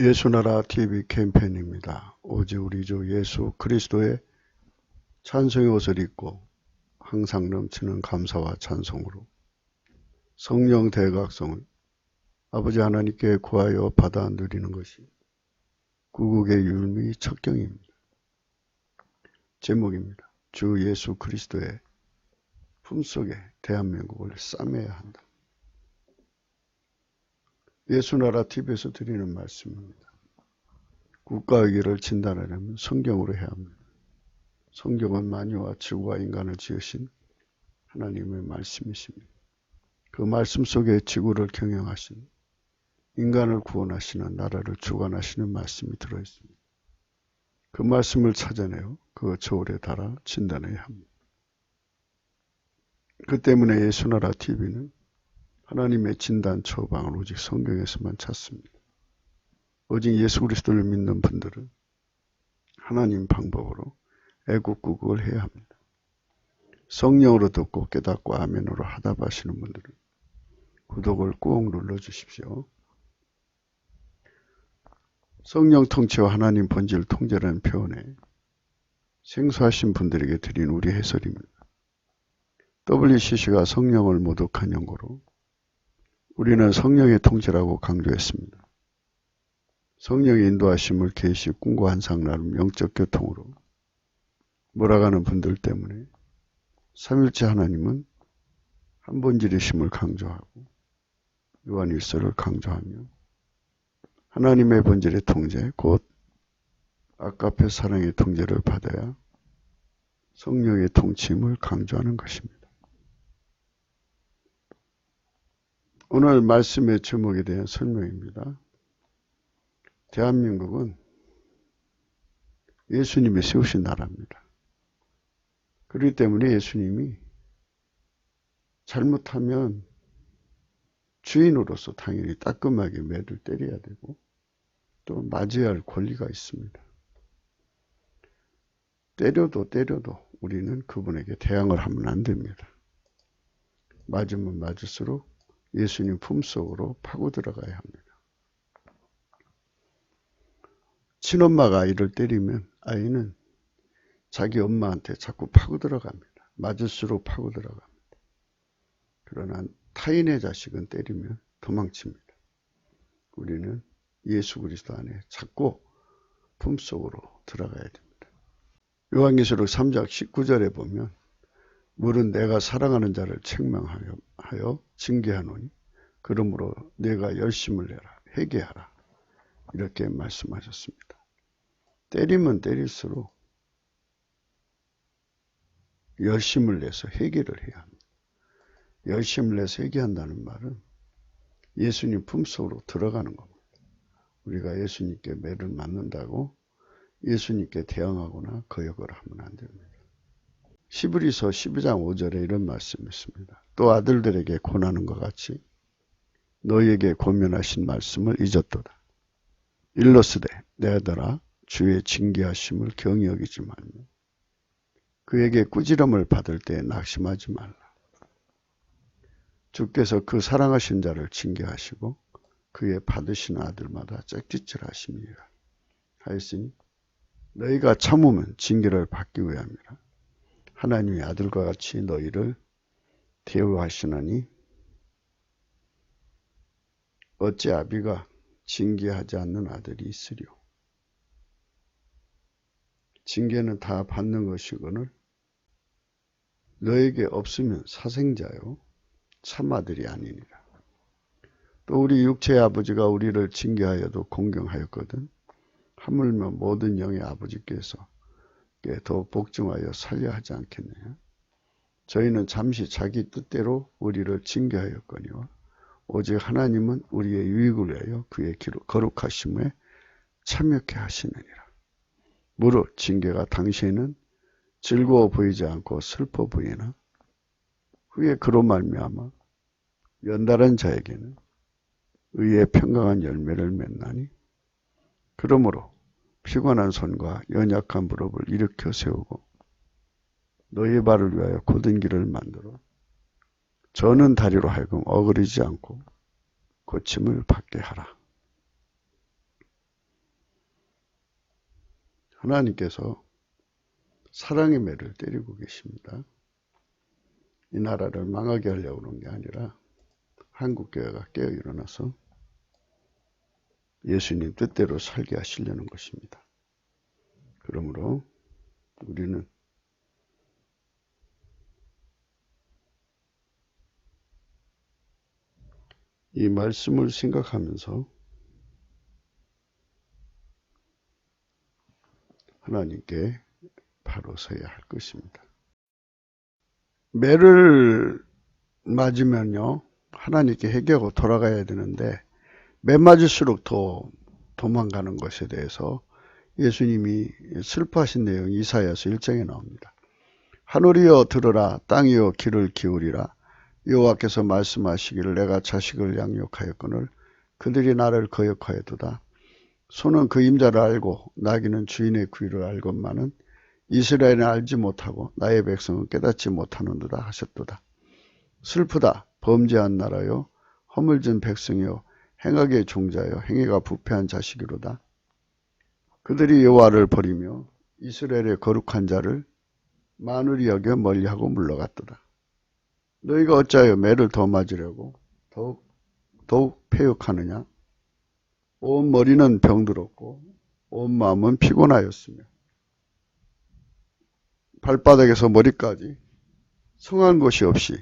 예수나라 TV 캠페인입니다. 오직 우리 주 예수 그리스도의 찬송의 옷을 입고 항상 넘치는 감사와 찬송으로 성령 대각성을 아버지 하나님께 구하여 받아 누리는 것이 구국의 율미 척경입니다. 제목입니다. 주 예수 그리스도의 품속에 대한민국을 싸매야 한다. 예수나라 TV에서 드리는 말씀입니다. 국가위기를 진단하려면 성경으로 해야 합니다. 성경은 만유와 지구와 인간을 지으신 하나님의 말씀이십니다. 그 말씀 속에 지구를 경영하신, 인간을 구원하시는, 나라를 주관하시는 말씀이 들어있습니다. 그 말씀을 찾아내어 그 저울에 달아 진단해야 합니다. 그 때문에 예수나라 TV는 하나님의 진단 처방을 오직 성경에서만 찾습니다. 오직 예수 그리스도를 믿는 분들은 하나님 방법으로 애국구국을 해야 합니다. 성령으로 듣고 깨닫고 아멘으로 하답하시는 분들은 구독을 꾹 눌러주십시오. 성령 통치와 하나님 본질 통제라는 표현에 생소하신 분들에게 드린 우리 해설입니다. WCC가 성령을 모독한 연고로 우리는 성령의 통제라고 강조했습니다. 성령의 인도하심을 계시, 꿈과 환상 나름 영적 교통으로 몰아가는 분들 때문에 삼일째 하나님은 한 본질이심을 강조하고 요한일서를 강조하며 하나님의 본질의 통제, 곧 아까페 사랑의 통제를 받아야 성령의 통치임을 강조하는 것입니다. 오늘 말씀의 제목에 대한 설명입니다. 대한민국은 예수님이 세우신 나라입니다. 그렇기 때문에 예수님이 잘못하면 주인으로서 당연히 따끔하게 매를 때려야 되고 또 맞아야 할 권리가 있습니다. 때려도 우리는 그분에게 대항을 하면 안 됩니다. 맞으면 맞을수록 예수님 품속으로 파고 들어가야 합니다. 친엄마가 아이를 때리면 아이는 자기 엄마한테 자꾸 파고 들어갑니다. 맞을수록 파고 들어갑니다. 그러나 타인의 자식은 때리면 도망칩니다. 우리는 예수 그리스도 안에 자꾸 품속으로 들어가야 됩니다. 요한계시록 3장 19절에 보면 물은 내가 사랑하는 자를 책망하여 징계하노니 그러므로 내가 열심을 내라 회개하라 이렇게 말씀하셨습니다. 때리면 때릴수록 열심을 내서 회개를 해야 합니다. 열심을 내서 회개한다는 말은 예수님 품속으로 들어가는 겁니다. 우리가 예수님께 매를 맞는다고 예수님께 대항하거나 거역을 하면 안 됩니다. 히브리서 12장 5절에 이런 말씀이 있습니다. 또 아들들에게 권하는 것 같이 너희에게 권면하신 말씀을 잊었도다. 일러스되 내 아들아 주의 징계하심을 경히 여기지 말며 그에게 꾸지람을 받을 때 낙심하지 말라. 주께서 그 사랑하신 자를 징계하시고 그의 받으신 아들마다 짝짓질 하심이라 하였으니 너희가 참으면 징계를 받기 위함이라. 하나님의 아들과 같이 너희를 대우하시나니 어찌 아비가 징계하지 않는 아들이 있으리요. 징계는 다 받는 것이거늘 너에게 없으면 사생자요 참아들이 아니니라. 또 우리 육체의 아버지가 우리를 징계하여도 공경하였거든 하물며 모든 영의 아버지께서 더 복종하여 살려 하지 않겠느냐. 저희는 잠시 자기 뜻대로 우리를 징계하였거니와 오직 하나님은 우리의 유익을 위하여 그의 거룩하심에 참여케 하시느니라. 무릇 징계가 당시에는 즐거워 보이지 않고 슬퍼 보이나 후에 그로 말미암아 연달은 자에게는 의의 평강한 열매를 맺나니 그러므로 피곤한 손과 연약한 무릎을 일으켜 세우고 너희 발을 위하여 곧은 길을 만들어 저는 다리로 하여금 어그리지 않고 고침을 받게 하라. 하나님께서 사랑의 매를 때리고 계십니다. 이 나라를 망하게 하려고 그런 게 아니라 한국교회가 깨어 일어나서 예수님 뜻대로 살게 하시려는 것입니다. 그러므로 우리는 이 말씀을 생각하면서 하나님께 바로 서야 할 것입니다. 매를 맞으면요, 하나님께 회개하고 돌아가야 되는데 매 맞을수록 더 도망가는 것에 대해서 예수님이 슬퍼하신 내용 이사야서 1장에 나옵니다. 하늘이여 들으라, 땅이여 귀를 기울이라. 여호와께서 말씀하시기를 내가 자식을 양육하였거늘 그들이 나를 거역하였도다. 소는 그 임자를 알고 나귀는 주인의 귀를 알건만은 이스라엘은 알지 못하고 나의 백성은 깨닫지 못하는도다 하셨도다. 슬프다. 범죄한 나라요 허물진 백성이요 행악의 종자요 행위가 부패한 자식이로다. 그들이 여호와를 버리며 이스라엘의 거룩한 자를 만울이 여겨 멀리하고 물러갔도다. 너희가 어찌하여 매를 더 맞으려고 더욱 패역하느냐. 온 머리는 병들었고 온 마음은 피곤하였으며 발바닥에서 머리까지 성한 곳이 없이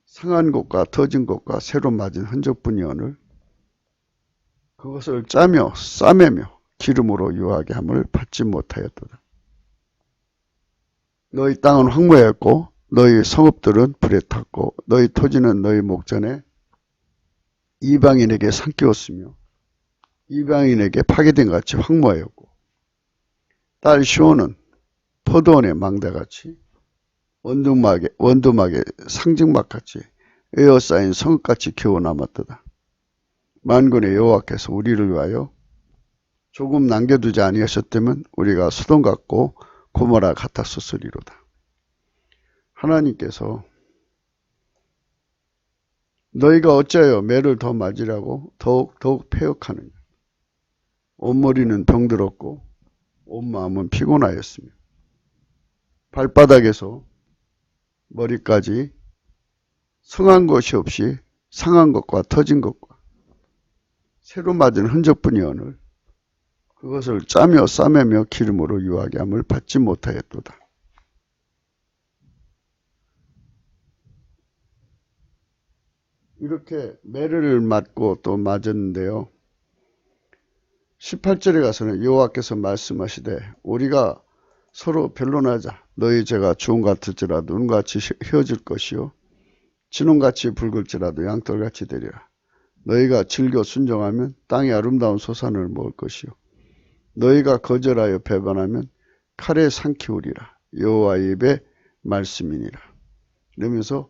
상한 곳과 터진 곳과 새로 맞은 흔적뿐이오늘 그것을 짜며 싸매며 기름으로 유하게 함을 받지 못하였도다. 너희 땅은 황무했고 너희 성읍들은 불에 탔고 너희 토지는 너희 목전에 이방인에게 삼키웠으며 이방인에게 파괴된 같이 황무하였고 딸 시온은 포도원의 망대같이 원두막의 상징막같이 에어싸인 성읍같이 겨우 남았도다. 만군의 여호와께서 우리를 위하여 조금 남겨두지 아니하셨다면 우리가 소돔 같고 고모라 같았었으리로다. 하나님께서 너희가 어찌하여 매를 더 맞으라고 더욱 패역하느냐. 온머리는 병들었고 온 마음은 피곤하였으며 발바닥에서 머리까지 성한 것이 없이 상한 것과 터진 것과 새로 맞은 흔적뿐이오늘 그것을 짜며 싸매며 기름으로 유하게 함을 받지 못하였도다. 이렇게 매를 맞고 또 맞았는데요. 18절에 가서는 여호와께서 말씀하시되 우리가 서로 변론하자. 너희 죄가 주홍 같을지라도 눈같이 휘어질 것이요 진홍같이 붉을지라도 양털같이 되리라. 너희가 즐겨 순종하면 땅의 아름다운 소산을 먹을 것이요 너희가 거절하여 배반하면 칼에 삼키우리라. 여호와의 입의 말씀이니라. 이러면서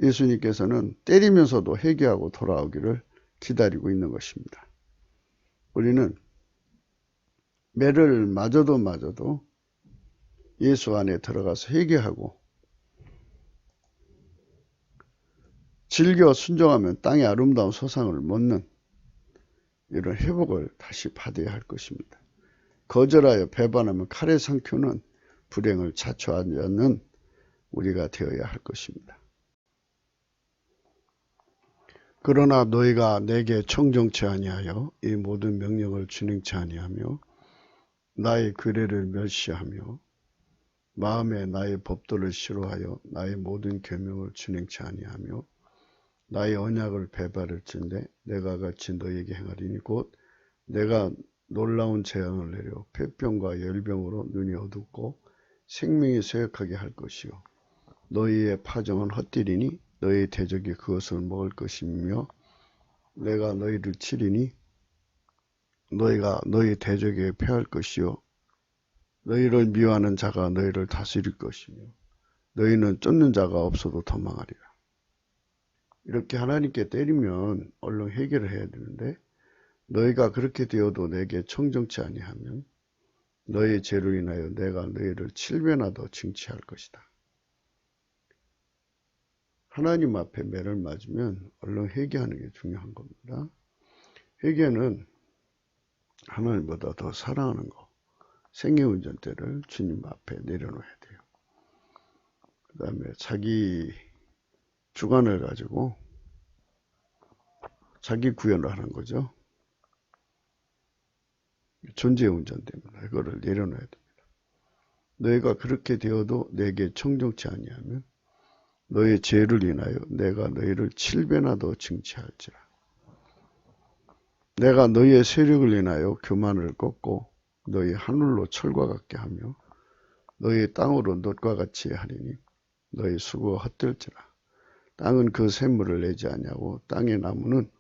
예수님께서는 때리면서도 회개하고 돌아오기를 기다리고 있는 것입니다. 우리는 매를 맞아도 예수 안에 들어가서 회개하고 즐겨 순종하면 땅의 아름다운 소상을 먹는 이런 회복을 다시 받아야 할 것입니다. 거절하여 배반하면 칼에 삼키우는 불행을 자초하지 않는 우리가 되어야 할 것입니다. 그러나 너희가 내게 청정치 아니하여 이 모든 명령을 준행치 아니하며 나의 규례를 멸시하며 마음에 나의 법도를 싫어하여 나의 모든 계명을 준행치 아니하며 나의 언약을 배반할진대 내가 같이 너희에게 행하리니 곧 내가 놀라운 재앙을 내려 폐병과 열병으로 눈이 어둡고 생명이 쇠약하게 할 것이요 너희의 파정은 헛되리니 너희 대적이 그것을 먹을 것이며 내가 너희를 치리니 너희가 너희 대적에게 패할 것이요 너희를 미워하는 자가 너희를 다스릴 것이며 너희는 쫓는 자가 없어도 도망하리라. 이렇게 하나님께 때리면 얼른 해결을 해야 되는데 너희가 그렇게 되어도 내게 청정치 아니하면 너희 죄로 인하여 내가 너희를 7배나 더 징치할 것이다. 하나님 앞에 매를 맞으면 얼른 회개하는 게 중요한 겁니다. 회개는 하나님보다 더 사랑하는 거, 생애운전대를 주님 앞에 내려놓아야 돼요. 그 다음에 자기 주관을 가지고 자기 구현을 하는 거죠. 존재의 운전대입니다. 이거를 내려놔야 됩니다. 너희가 그렇게 되어도 내게 청정치 아니하면 너의 죄를 인하여 내가 너희를 7배나 더 징치할지라. 내가 너희의 세력을 인하여 교만을 꺾고 너희 하늘로 철과 같게 하며 너희 땅으로 놋과 같이 하리니 너희 수고가 헛될지라. 땅은 그 샘물을 내지 아니하고 땅의 나무는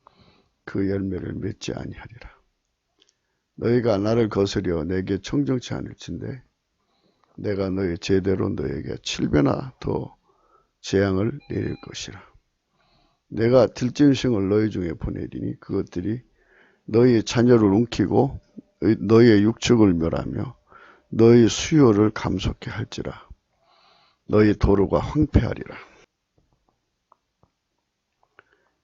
그 열매를 맺지 아니하리라. 너희가 나를 거스려 내게 청정치 않을진데 내가 너희 죄대로 너희에게 7배나 더 재앙을 내릴 것이라. 내가 들짐승을 너희 중에 보내리니 그것들이 너희의 자녀를 움키고 너희의 육축을 멸하며 너희 수요를 감속케 할지라. 너희 도로가 황폐하리라.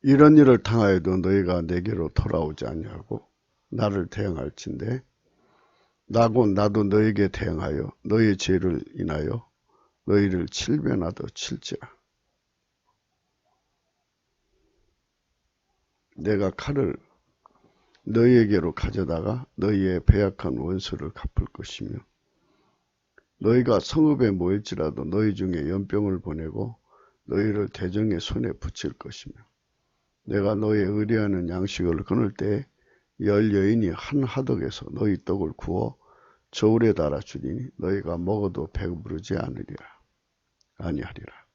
이런 일을 당하여도 너희가 내게로 돌아오지 아니하고 나를 대항할진대 나도 너희에게 대항하여 너희 죄를 인하여 너희를 7배나 더 칠지라. 내가 칼을 너희에게로 가져다가 너희의 배약한 원수를 갚을 것이며 너희가 성읍에 모일지라도 너희 중에 연병을 보내고 너희를 대적의 손에 붙일 것이며 내가 너희의 의뢰하는 양식을 끊을 때 열 여인이 한 하덕에서 너희 떡을 구워 저울에 달아 주리니 너희가 먹어도 배부르지 아니하리라.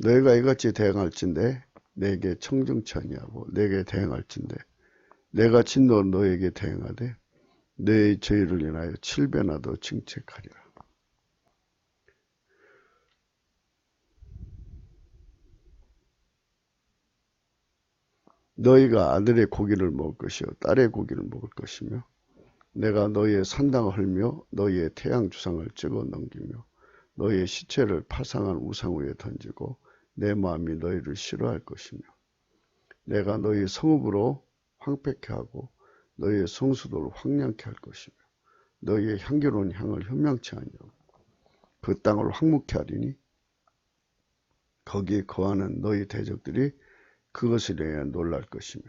너희가 이같이 대항할진대 내게 청정치 아니하고 내게 대항할진대 내가 진노 너에게 대항하되 너의 죄를 인하여 7배나 더 징책하리라. 너희가 아들의 고기를 먹을 것이요 딸의 고기를 먹을 것이며 내가 너희의 산당을 헐며 너희의 태양 주상을 찍어 넘기며 너희의 시체를 파상한 우상 위에 던지고 내 마음이 너희를 싫어할 것이며 내가 너희 성읍으로 황폐케 하고 너희의 성수도를 황량케 할 것이며 너희의 향기로운 향을 흠양치 아니하고 그 땅을 황무케 하리니 거기에 거하는 너희 대적들이 그것을 위해 놀랄 것이며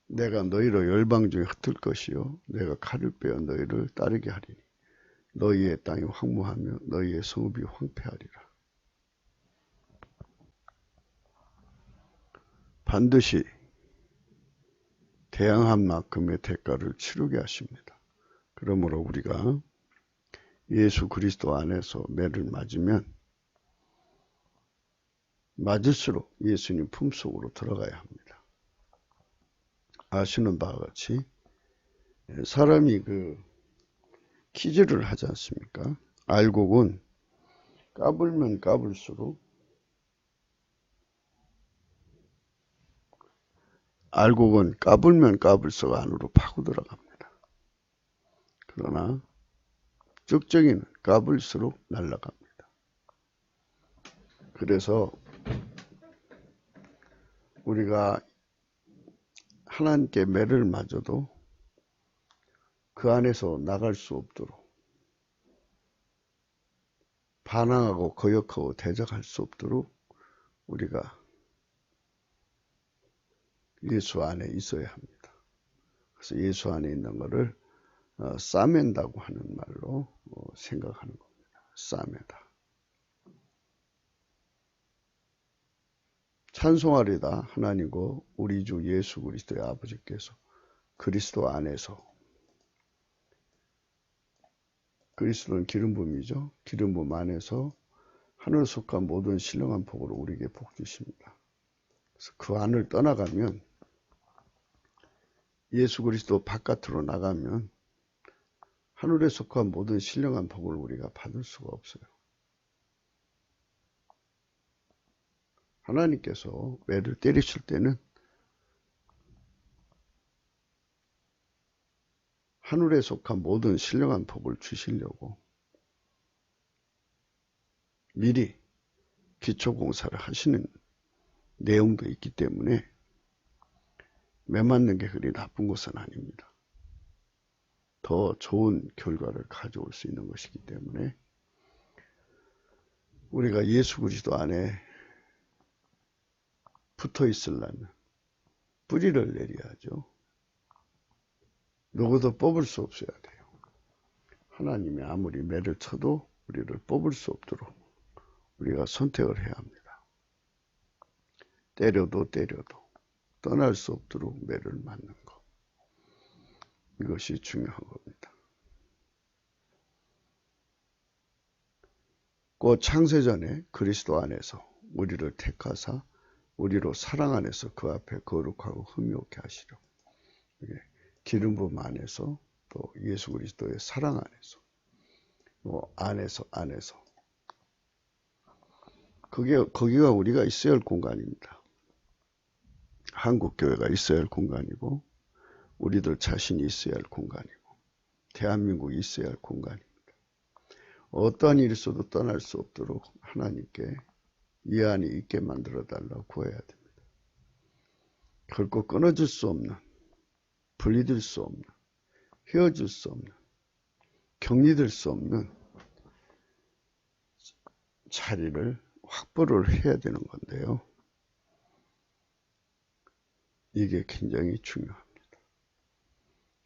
내가 너희로 열방 중에 흩을 것이요 내가 칼을 빼어 너희를 따르게 하리니 너희의 땅이 황무하며 너희의 성읍이 황폐하리라. 반드시 대항한 만큼의 대가를 치르게 하십니다. 그러므로 우리가 예수 그리스도 안에서 매를 맞으면 맞을수록 예수님 품속으로 들어가야 합니다. 아시는 바와 같이 사람이 퀴즈를 하지 않습니까? 알곡은 까불면 까불수록 안으로 파고 들어갑니다. 그러나 쭉정이는 까불수록 날아갑니다. 그래서 우리가 하나님께 매를 맞아도 그 안에서 나갈 수 없도록 반항하고 거역하고 대적할 수 없도록 우리가 예수 안에 있어야 합니다. 그래서 예수 안에 있는 것을 싸맨다고 하는 말로 생각하는 겁니다. 싸매다. 찬송하리다 하나님과 우리 주 예수 그리스도의 아버지께서 그리스도 안에서 그리스도는 기름부음이죠. 기름부음 안에서 하늘 속한 모든 신령한 복으로 우리에게 복 주십니다. 그래서 그 안을 떠나가면 예수 그리스도 바깥으로 나가면 하늘에 속한 모든 신령한 복을 우리가 받을 수가 없어요. 하나님께서 매를 때리실 때는 하늘에 속한 모든 신령한 복을 주시려고 미리 기초공사를 하시는 내용도 있기 때문에 매 맞는 게 그리 나쁜 것은 아닙니다. 더 좋은 결과를 가져올 수 있는 것이기 때문에 우리가 예수 그리스도 안에 붙어 있으려면 뿌리를 내려야죠. 누구도 뽑을 수 없어야 돼요. 하나님이 아무리 매를 쳐도 우리를 뽑을 수 없도록 우리가 선택을 해야 합니다. 때려도 떠날 수 없도록 매를 맞는 것. 이것이 중요한 겁니다. 곧 창세전에 그리스도 안에서 우리를 택하사 우리로 사랑 안에서 그 앞에 거룩하고 흠이 없게 하시려. 기름 부음 안에서 또 예수 그리스도의 사랑 안에서 안에서 거기가 우리가 있어야 할 공간입니다. 한국 교회가 있어야 할 공간이고 우리들 자신이 있어야 할 공간이고 대한민국이 있어야 할 공간입니다. 어떠한 일이 있어도 떠날 수 없도록 하나님께 이 안이 있게 만들어 달라고 구해야 됩니다. 결코 끊어질 수 없는, 분리될 수 없는, 헤어질 수 없는, 격리될 수 없는 자리를 확보를 해야 되는 건데요. 이게 굉장히 중요합니다.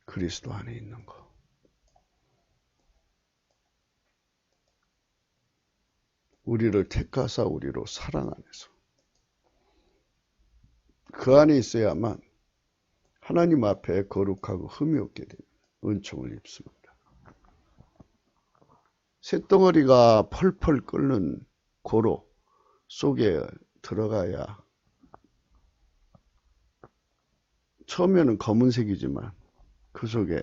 그리스도 안에 있는 거. 우리를 택하사 우리로 사랑 안에서. 그 안에 있어야만 하나님 앞에 거룩하고 흠이 없게 되는 은총을 입습니다. 쇳덩어리가 펄펄 끓는 고로 속에 들어가야 처음에는 검은색이지만 그 속에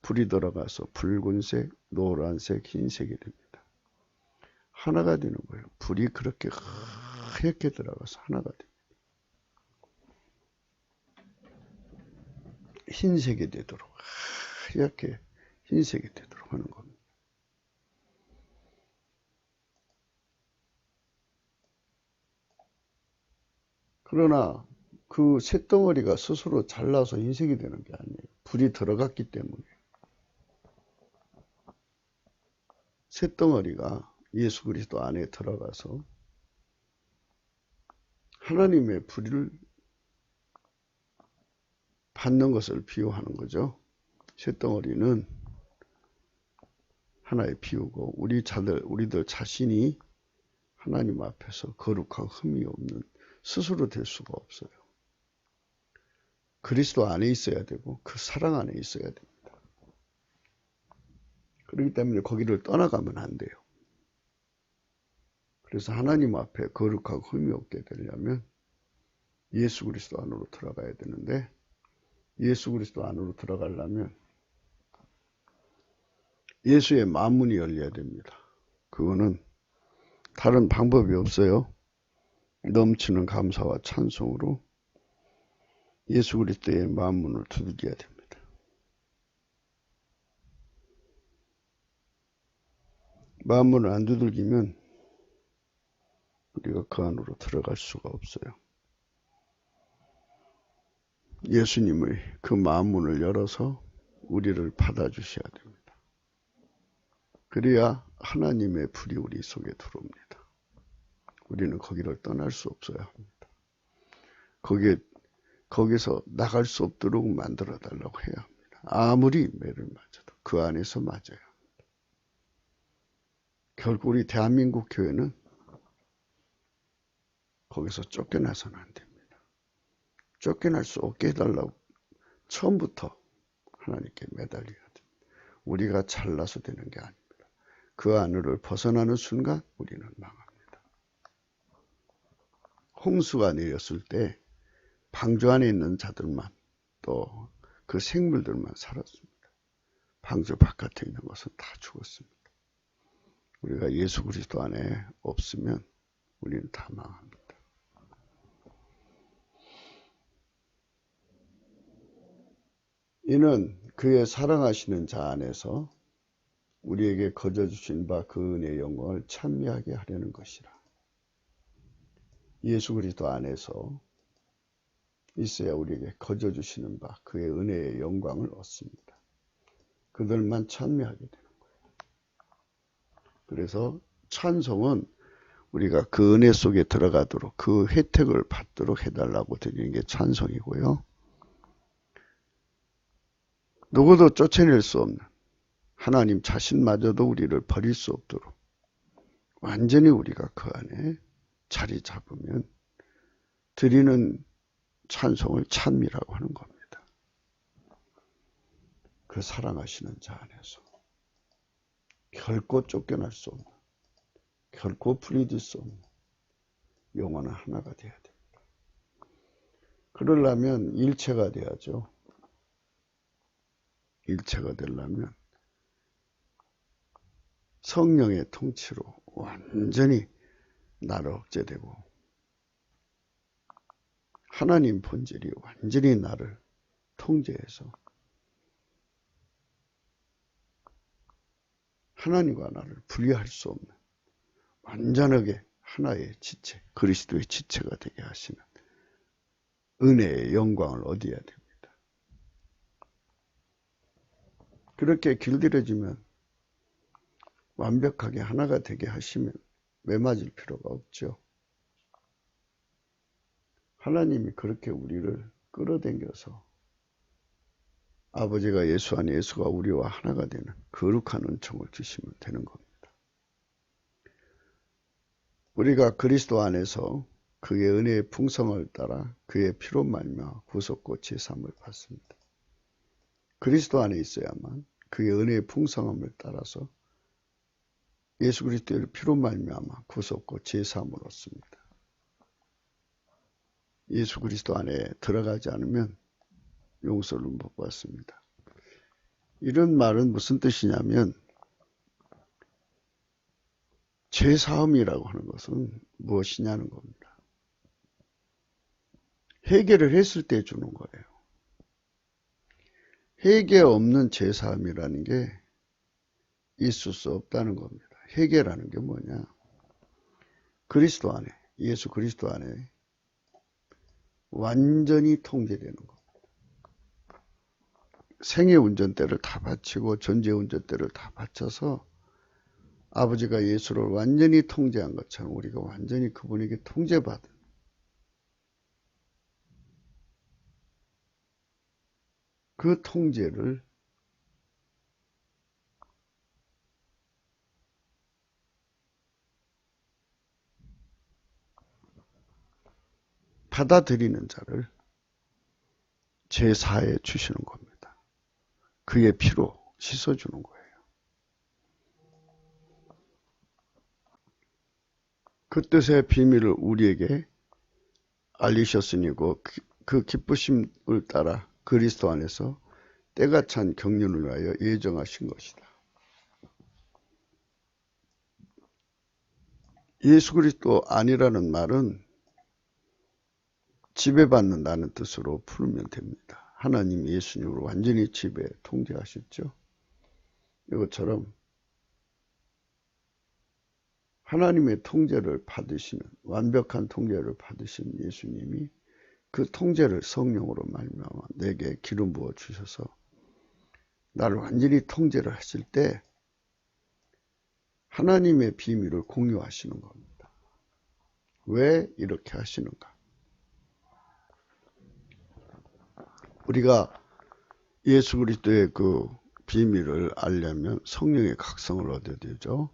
불이 들어가서 붉은색, 노란색, 흰색이 됩니다. 하나가 되는 거예요. 불이 그렇게 하얗게 들어가서 하나가 됩니다. 흰색이 되도록 하얗게 흰색이 되도록 하는 겁니다. 그러나 그 쇳덩어리가 스스로 잘라서 흰색이 되는 게 아니에요. 불이 들어갔기 때문에. 쇳덩어리가 예수 그리스도 안에 들어가서 하나님의 불을 받는 것을 비유하는 거죠. 쇳덩어리는 하나의 비유고 우리들 자신이 하나님 앞에서 거룩하고 흠이 없는 스스로 될 수가 없어요. 그리스도 안에 있어야 되고 그 사랑 안에 있어야 됩니다. 그렇기 때문에 거기를 떠나가면 안 돼요. 그래서 하나님 앞에 거룩하고 흠이 없게 되려면 예수 그리스도 안으로 들어가야 되는데 예수 그리스도 안으로 들어가려면 예수의 만문이 열려야 됩니다. 그거는 다른 방법이 없어요. 넘치는 감사와 찬송으로 예수 그리스도의 만문을 두들겨야 됩니다. 만문을 안 두들기면 우리가 그 안으로 들어갈 수가 없어요. 예수님의 그 만문을 열어서 우리를 받아주셔야 됩니다. 그래야 하나님의 불이 우리 속에 들어옵니다. 우리는 거기를 떠날 수 없어야 합니다. 거기서 나갈 수 없도록 만들어 달라고 해야 합니다. 아무리 매를 맞아도 그 안에서 맞아야 합니다. 결국 우리 대한민국 교회는 거기서 쫓겨나서는 안 됩니다. 쫓겨날 수 없게 해달라고 처음부터 하나님께 매달려야 됩니다. 우리가 잘나서 되는 게 아닙니다. 그 안을 벗어나는 순간 우리는 망합니다. 홍수가 내렸을 때 방주 안에 있는 자들만 또 그 생물들만 살았습니다. 방주 바깥에 있는 것은 다 죽었습니다. 우리가 예수 그리스도 안에 없으면 우리는 다 망합니다. 이는 그의 사랑하시는 자 안에서 우리에게 거저 주신 바 그 은혜의 영광을 찬미하게 하려는 것이라. 예수 그리스도 안에서 있어야 우리에게 거저 주시는 바 그의 은혜의 영광을 얻습니다. 그 그들만 찬미하게 되는 거예요. 그래서 찬송은 우리가 그 은혜 속에 들어가도록 그 혜택을 받도록 해달라고 드리는 게 찬송이고요. 누구도 쫓아낼 수 없는 하나님 자신마저도 우리를 버릴 수 없도록 완전히 우리가 그 안에 자리 잡으면 드리는 찬송을 찬미라고 하는 겁니다. 그 사랑하시는 자 안에서 결코 쫓겨날 수 없는, 결코 분리될 수 없는 영원한 하나가 되어야 됩니다. 그러려면 일체가 돼야죠. 일체가 되려면 성령의 통치로 완전히 나를 억제되고 하나님 본질이 완전히 나를 통제해서 하나님과 나를 분리할 수 없는 완전하게 하나의 지체, 그리스도의 지체가 되게 하시는 은혜의 영광을 얻어야 됩니다. 그렇게 길들여지면 완벽하게 하나가 되게 하시면 매맞을 필요가 없죠. 하나님이 그렇게 우리를 끌어당겨서 아버지가 예수 안에 예수가 우리와 하나가 되는 거룩한 은총을 주시면 되는 겁니다. 우리가 그리스도 안에서 그의 은혜의 풍성을 따라 그의 피로 말미암아 구속고 제사함을 받습니다. 그리스도 안에 있어야만 그의 은혜의 풍성함을 따라서 예수 그리스도의 피로 말미암아 구속고 제사함을 얻습니다. 예수 그리스도 안에 들어가지 않으면 용서를 못 받습니다. 이런 말은 무슨 뜻이냐면 죄사함이라고 하는 것은 무엇이냐는 겁니다. 회개를 했을 때 주는 거예요. 회개 없는 죄사함이라는 게 있을 수 없다는 겁니다. 회개라는 게 뭐냐? 그리스도 안에, 예수 그리스도 안에 완전히 통제되는 겁니다. 생애 운전대를 다 바치고 전제 운전대를 다 바쳐서 아버지가 예수를 완전히 통제한 것처럼 우리가 완전히 그분에게 통제받은 그 통제를 받아들이는 자를 제사해 주시는 겁니다. 그의 피로 씻어주는 거예요. 그 뜻의 비밀을 우리에게 알리셨으니 그 기쁘심을 따라 그리스도 안에서 때가 찬 경륜을 위하여 예정하신 것이다. 예수 그리스도 안이라는 말은 지배받는다는 뜻으로 풀면 됩니다. 하나님 예수님으로 완전히 지배 통제하셨죠. 이것처럼 하나님의 통제를 받으시는 완벽한 통제를 받으신 예수님이 그 통제를 성령으로 말미암아 내게 기름 부어 주셔서 나를 완전히 통제를 하실 때 하나님의 비밀을 공유하시는 겁니다. 왜 이렇게 하시는가? 우리가 예수 그리스도의 그 비밀을 알려면 성령의 각성을 얻어야 되죠.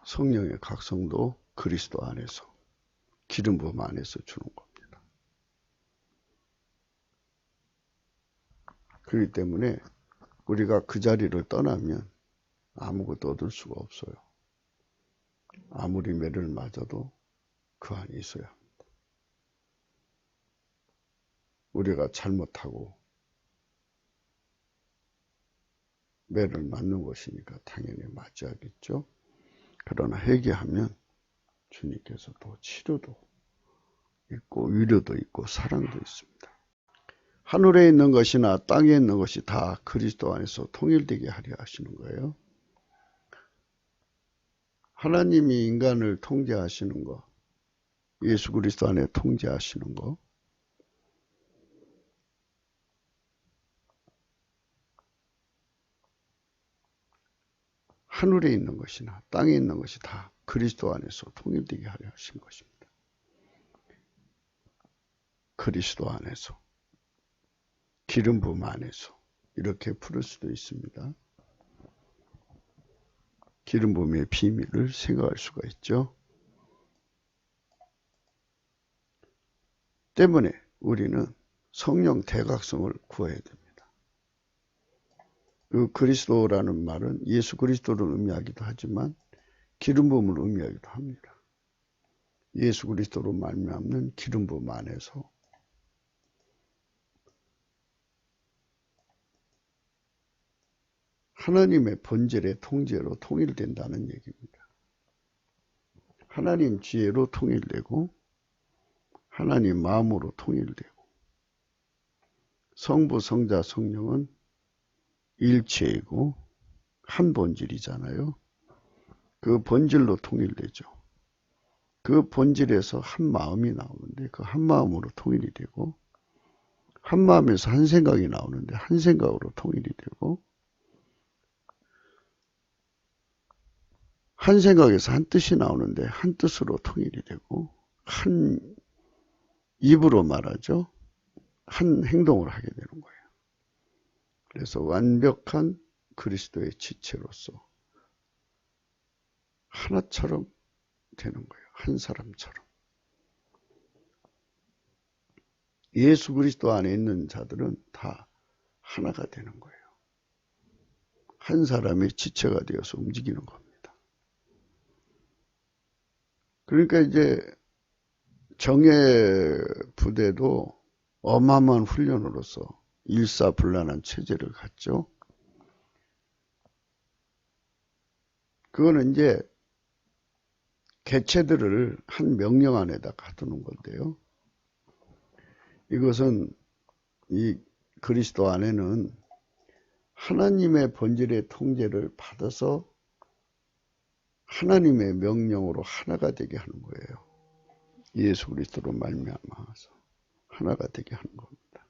성령의 각성도 그리스도 안에서 기름 부음 안에서 주는 겁니다. 그렇기 때문에 우리가 그 자리를 떠나면 아무것도 얻을 수가 없어요. 아무리 매를 맞아도 그 안에 있어야 합니다. 우리가 잘못하고 매를 맞는 것이니까 당연히 맞아야겠죠. 그러나 회개하면 주님께서 또 치료도 있고 위로도 있고 사랑도 있습니다. 하늘에 있는 것이나 땅에 있는 것이 다 그리스도 안에서 통일되게 하려 하시는 거예요. 하나님이 인간을 통제하시는 거, 예수 그리스도 안에 통제하시는 거, 하늘에 있는 것이나 땅에 있는 것이 다 그리스도 안에서 통일되게 하려 하신 것입니다. 그리스도 안에서, 기름 부음 안에서 이렇게 풀을 수도 있습니다. 기름 부음의 비밀을 생각할 수가 있죠. 때문에 우리는 성령 대각성을 구해야 됩니다. 그 그리스도라는 말은 예수 그리스도를 의미하기도 하지만 기름 부음을 의미하기도 합니다. 예수 그리스도로 말미암는 기름 부음 안에서 하나님의 본질의 통제로 통일된다는 얘기입니다. 하나님 지혜로 통일되고 하나님 마음으로 통일되고 성부, 성자, 성령은 일체이고 한 본질이잖아요. 그 본질로 통일되죠. 그 본질에서 한 마음이 나오는데 그 한 마음으로 통일이 되고 한 마음에서 한 생각이 나오는데 한 생각으로 통일이 되고 한 생각에서 한 뜻이 나오는데 한 뜻으로 통일이 되고 한 입으로 말하죠. 한 행동을 하게 되는 거예요. 그래서 완벽한 그리스도의 지체로서 하나처럼 되는 거예요. 한 사람처럼. 예수 그리스도 안에 있는 자들은 다 하나가 되는 거예요. 한 사람의 지체가 되어서 움직이는 겁니다. 그러니까 이제 정예 부대도 어마어마한 훈련으로서 일사불란한 체제를 갖죠. 그거는 이제 개체들을 한 명령 안에다 가두는 건데요. 이것은 이 그리스도 안에는 하나님의 본질의 통제를 받아서 하나님의 명령으로 하나가 되게 하는 거예요. 예수 그리스도로 말미암아서 하나가 되게 하는 겁니다.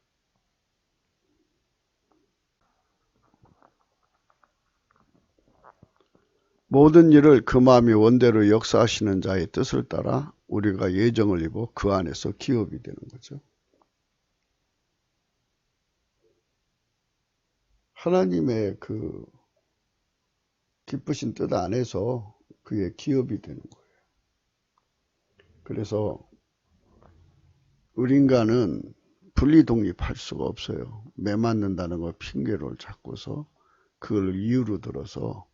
모든 일을 그 마음이 원대로 역사하시는 자의 뜻을 따라 우리가 예정을 입어 그 안에서 기업이 되는 거죠. 하나님의 그 기쁘신 뜻 안에서 그의 기업이 되는 거예요. 그래서 우리 인간은 분리독립할 수가 없어요. 매 맞는다는 걸 핑계를 잡고서 그걸 이유로 들어서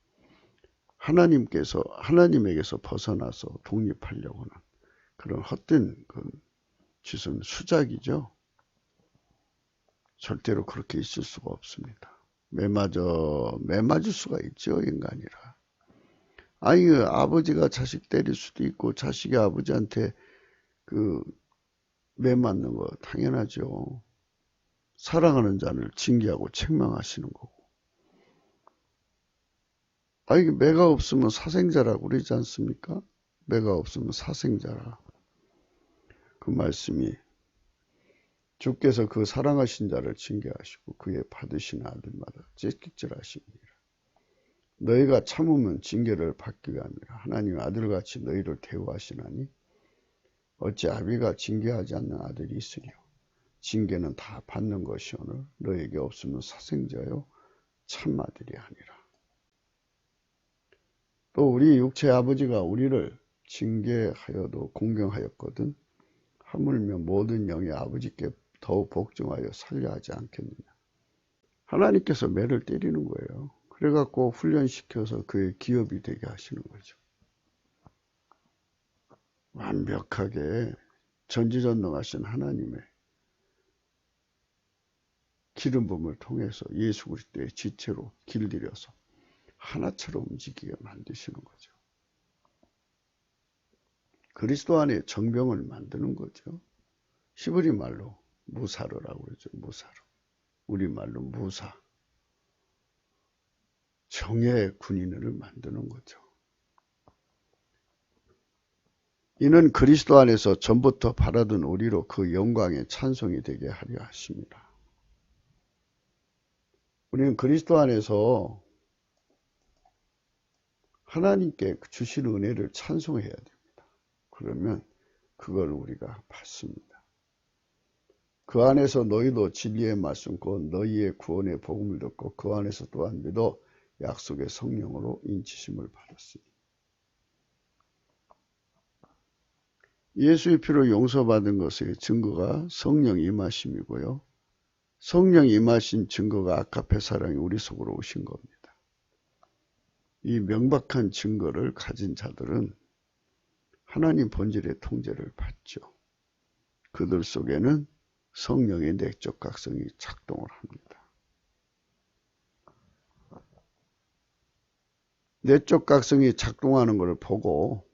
하나님에게서 벗어나서 독립하려고 하는 그런 헛된 그 짓은 수작이죠. 절대로 그렇게 있을 수가 없습니다. 매 맞을 수가 있죠, 인간이라. 아니, 아버지가 자식 때릴 수도 있고, 자식이 아버지한테 매 맞는 거 당연하죠. 사랑하는 자를 징계하고 책망하시는 거고. 아니, 매가 없으면 사생자라고 그러지 않습니까? 매가 없으면 사생자라. 그 말씀이 주께서 그 사랑하신 자를 징계하시고 그의 받으신 아들마다 째찍질하시니라. 너희가 참으면 징계를 받기 위함이라. 하나님 아들같이 너희를 대우하시나니 어찌 아비가 징계하지 않는 아들이 있으리요. 징계는 다 받는 것이오늘 너에게 없으면 사생자요 참 아들이 아니라. 또 우리 육체 아버지가 우리를 징계하여도 공경하였거든 하물며 모든 영의 아버지께 더욱 복종하여 살려 하지 않겠느냐. 하나님께서 매를 때리는 거예요. 그래갖고 훈련시켜서 그의 기업이 되게 하시는 거죠. 완벽하게 전지전능하신 하나님의 기름 부음을 통해서 예수 그리스도의 지체로 길들여서 하나처럼 움직이게 만드시는 거죠. 그리스도 안에 정병을 만드는 거죠. 히브리 말로 무사르라고 그러죠. 무사르. 우리말로 무사. 정예의 군인을 만드는 거죠. 이는 그리스도 안에서 전부터 바라던 우리로 그 영광의 찬송이 되게 하려 하십니다. 우리는 그리스도 안에서 하나님께 주신 은혜를 찬송해야 됩니다. 그러면 그걸 우리가 받습니다. 그 안에서 너희도 진리의 말씀 곧 너희의 구원의 복음을 듣고 그 안에서 또한 믿어 약속의 성령으로 인치심을 받았으니. 예수의 피로 용서받은 것의 증거가 성령 임하심이고요. 성령 임하신 증거가 아가페 사랑이 우리 속으로 오신 겁니다. 이 명백한 증거를 가진 자들은 하나님 본질의 통제를 받죠. 그들 속에는 성령의 내적 각성이 작동을 합니다. 내적 각성이 작동하는 것을 보고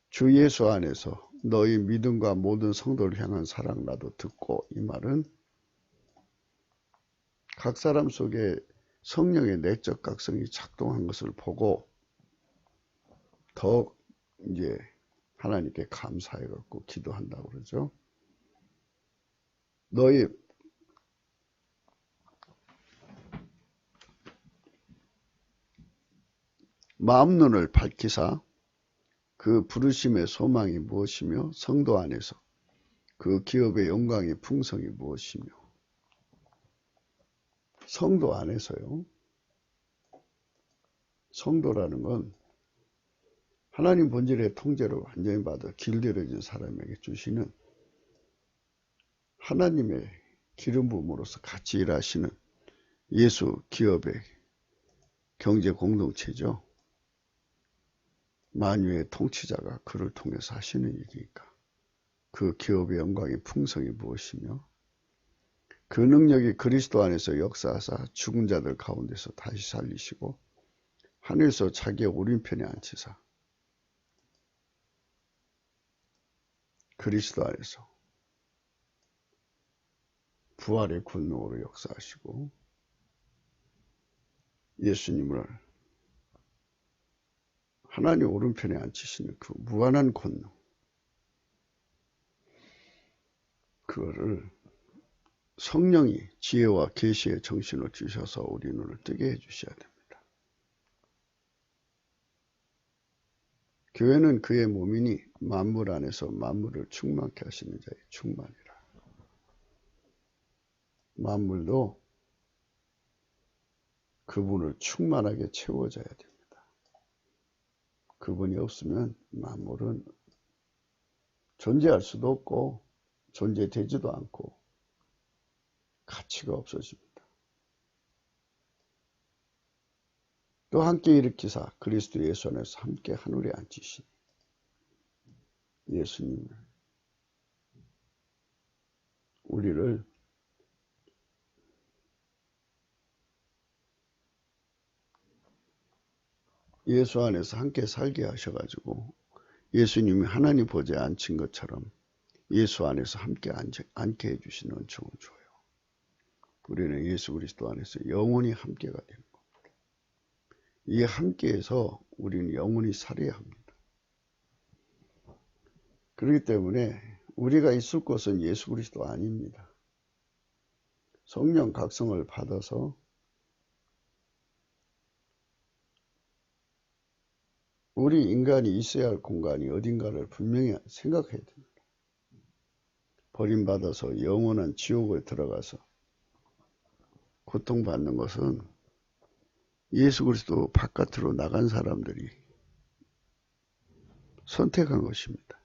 주 예수 안에서 너희 믿음과 모든 성도를 향한 사랑 나도 듣고, 이 말은 각 사람 속에 성령의 내적 각성이 작동한 것을 보고 더욱 이제 하나님께 감사해 갖고 기도한다고 그러죠. 너희 마음 눈을 밝히사 그 부르심의 소망이 무엇이며 성도 안에서 그 기업의 영광의 풍성이 무엇이며. 성도 안에서요. 성도라는 건 하나님 본질의 통제를 완전히 받아 길들여진 사람에게 주시는 하나님의 기름 부음으로서 같이 일하시는 예수 기업의 경제 공동체죠. 만유의 통치자가 그를 통해서 하시는 일이니까 그 기업의 영광의 풍성이 무엇이며 그 능력이 그리스도 안에서 역사하사 죽은 자들 가운데서 다시 살리시고 하늘에서 자기의 오른편에 앉히사 그리스도 안에서 부활의 권능으로 역사하시고 예수님을 하나님 오른편에 앉히시는 그 무한한 권능, 그거를 성령이 지혜와 계시의 정신을 주셔서 우리 눈을 뜨게 해주셔야 됩니다. 교회는 그의 몸이니 만물 안에서 만물을 충만케 하시는 자의 충만이라. 만물도 그분을 충만하게 채워져야 됩니다. 그분이 없으면 만물은 존재할 수도 없고 존재되지도 않고 가치가 없어집니다. 또 함께 일으키사 그리스도 예수 안에서 함께 하늘에 앉히시니 예수님을 우리를 예수 안에서 함께 살게 하셔가지고 예수님이 하나님 보좌에 앉힌 것처럼 예수 안에서 함께 앉게 해주시는 은총을 줘요. 우리는 예수 그리스도 안에서 영원히 함께가 되는 겁니다. 이 함께에서 우리는 영원히 살아야 합니다. 그렇기 때문에 우리가 있을 곳은 예수 그리스도 아닙니다. 성령 각성을 받아서 우리 인간이 있어야 할 공간이 어딘가를 분명히 생각해야 됩니다. 버림받아서 영원한 지옥에 들어가서 고통받는 것은 예수 그리스도 바깥으로 나간 사람들이 선택한 것입니다.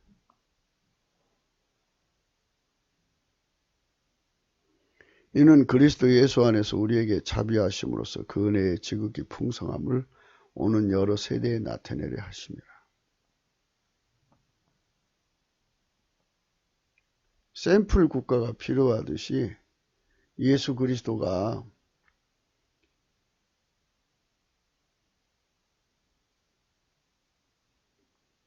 이는 그리스도 예수 안에서 우리에게 자비하심으로써 그 은혜의 지극히 풍성함을 오는 여러 세대에 나타내려 하심이라. 샘플 국가가 필요하듯이 예수 그리스도가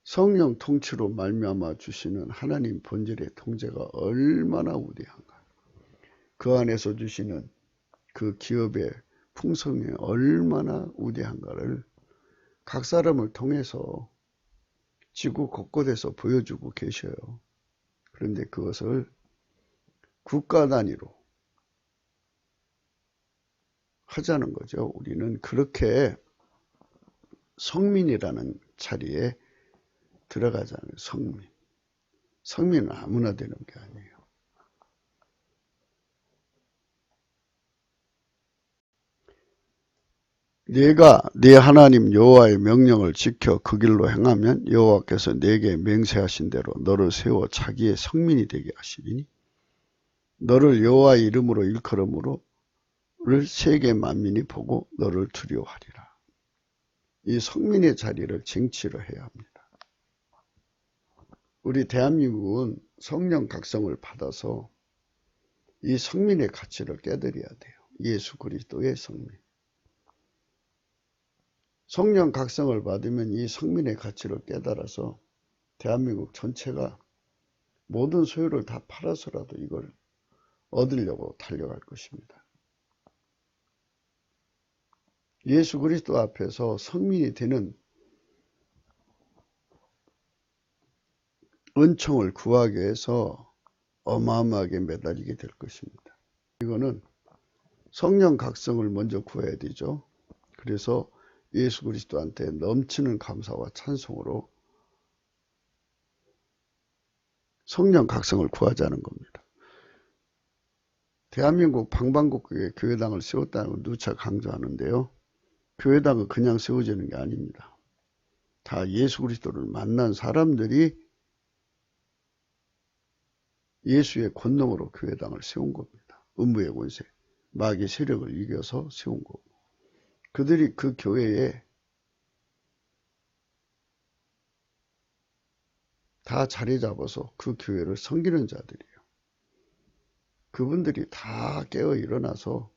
성령 통치로 말미암아 주시는 하나님 본질의 통제가 얼마나 우대한가. 그 안에서 주시는 그 기업의 풍성이 얼마나 우대한가를 각 사람을 통해서 지구 곳곳에서 보여주고 계셔요. 그런데 그것을 국가 단위로 하자는 거죠. 우리는 그렇게 성민이라는 자리에 들어가자는 성민. 성민은 아무나 되는 게 아니에요. 네가 네 하나님 여호와의 명령을 지켜 그 길로 행하면 여호와께서 네게 맹세하신 대로 너를 세워 자기의 성민이 되게 하시리니 너를 여호와의 이름으로 일컬음으로를 세계 만민이 보고 너를 두려워하리라. 이 성민의 자리를 쟁취를 해야 합니다. 우리 대한민국은 성령 각성을 받아서 이 성민의 가치를 깨달아야 돼요. 예수 그리스도의 성민. 성령 각성을 받으면 이 성민의 가치를 깨달아서 대한민국 전체가 모든 소유를 다 팔아서라도 이걸 얻으려고 달려갈 것입니다. 예수 그리스도 앞에서 성민이 되는 은총을 구하기 위해서 어마어마하게 매달리게 될 것입니다. 이거는 성령 각성을 먼저 구해야 되죠. 그래서 예수 그리스도한테 넘치는 감사와 찬송으로 성령 각성을 구하자는 겁니다. 대한민국 방방곡곡에 교회당을 세웠다는 걸 누차 강조하는데요. 교회당은 그냥 세워지는 게 아닙니다. 다 예수 그리스도를 만난 사람들이 예수의 권능으로 교회당을 세운 겁니다. 음부의 권세, 마귀의 세력을 이겨서 세운 거고. 그들이 그 교회에 다 자리 잡아서 그 교회를 섬기는 자들이에요. 그분들이 다 깨어 일어나서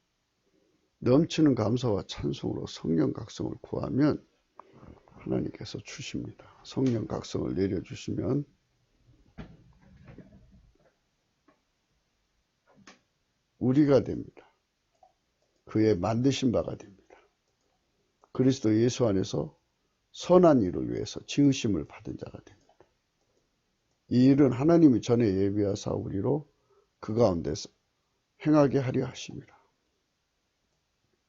넘치는 감사와 찬송으로 성령 각성을 구하면 하나님께서 주십니다. 성령 각성을 내려주시면 우리가 됩니다. 그의 만드신 바가 됩니다. 그리스도 예수 안에서 선한 일을 위해서 지으심을 받은 자가 됩니다. 이 일은 하나님이 전에 예비하사 우리로 그 가운데서 행하게 하려 하십니다.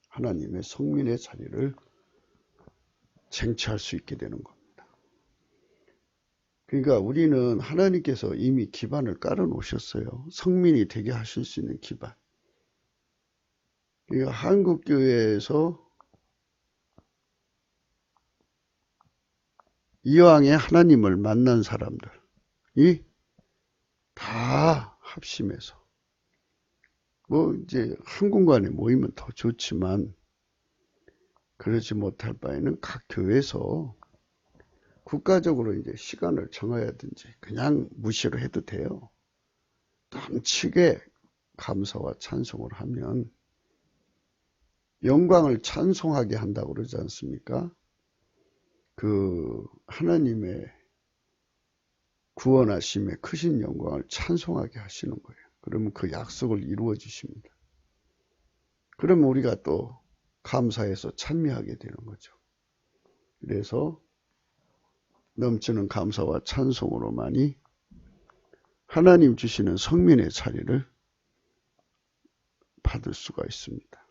하나님의 성민의 자리를 쟁취할 수 있게 되는 겁니다. 그러니까 우리는 하나님께서 이미 기반을 깔아 놓으셨어요. 성민이 되게 하실 수 있는 기반. 그러니까 한국교회에서 이왕에 하나님을 만난 사람들이 다 합심해서 이제 한 공간에 모이면 더 좋지만 그러지 못할 바에는 각 교회에서 국가적으로 이제 시간을 정해야든지 그냥 무시를 해도 돼요. 넘치게 감사와 찬송을 하면 영광을 찬송하게 한다고 그러지 않습니까? 그 하나님의 구원하심의 크신 영광을 찬송하게 하시는 거예요. 그러면 그 약속을 이루어 주십니다. 그러면 우리가 또 감사해서 찬미하게 되는 거죠. 그래서 넘치는 감사와 찬송으로만이 하나님 주시는 성민의 자리를 받을 수가 있습니다.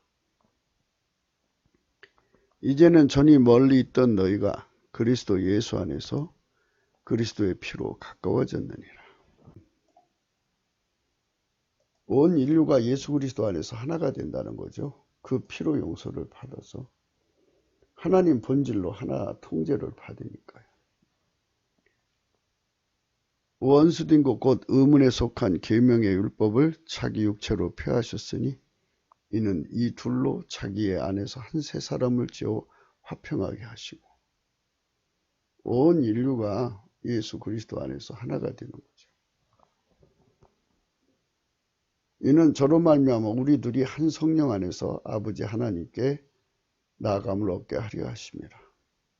이제는 전이 멀리 있던 너희가 그리스도 예수 안에서 그리스도의 피로 가까워졌느니라. 온 인류가 예수 그리스도 안에서 하나가 된다는 거죠. 그 피로 용서를 받아서 하나님 본질로 하나 통제를 받으니까요. 원수된 것 곧 의문에 속한 계명의 율법을 자기 육체로 폐하셨으니 이는 이 둘로 자기의 안에서 한 세 사람을 지어 화평하게 하시고 온 인류가 예수 그리스도 안에서 하나가 되는 거죠. 이는 저로 말미암아 우리 둘이 한 성령 안에서 아버지 하나님께 나아감을 얻게 하려 하심이라.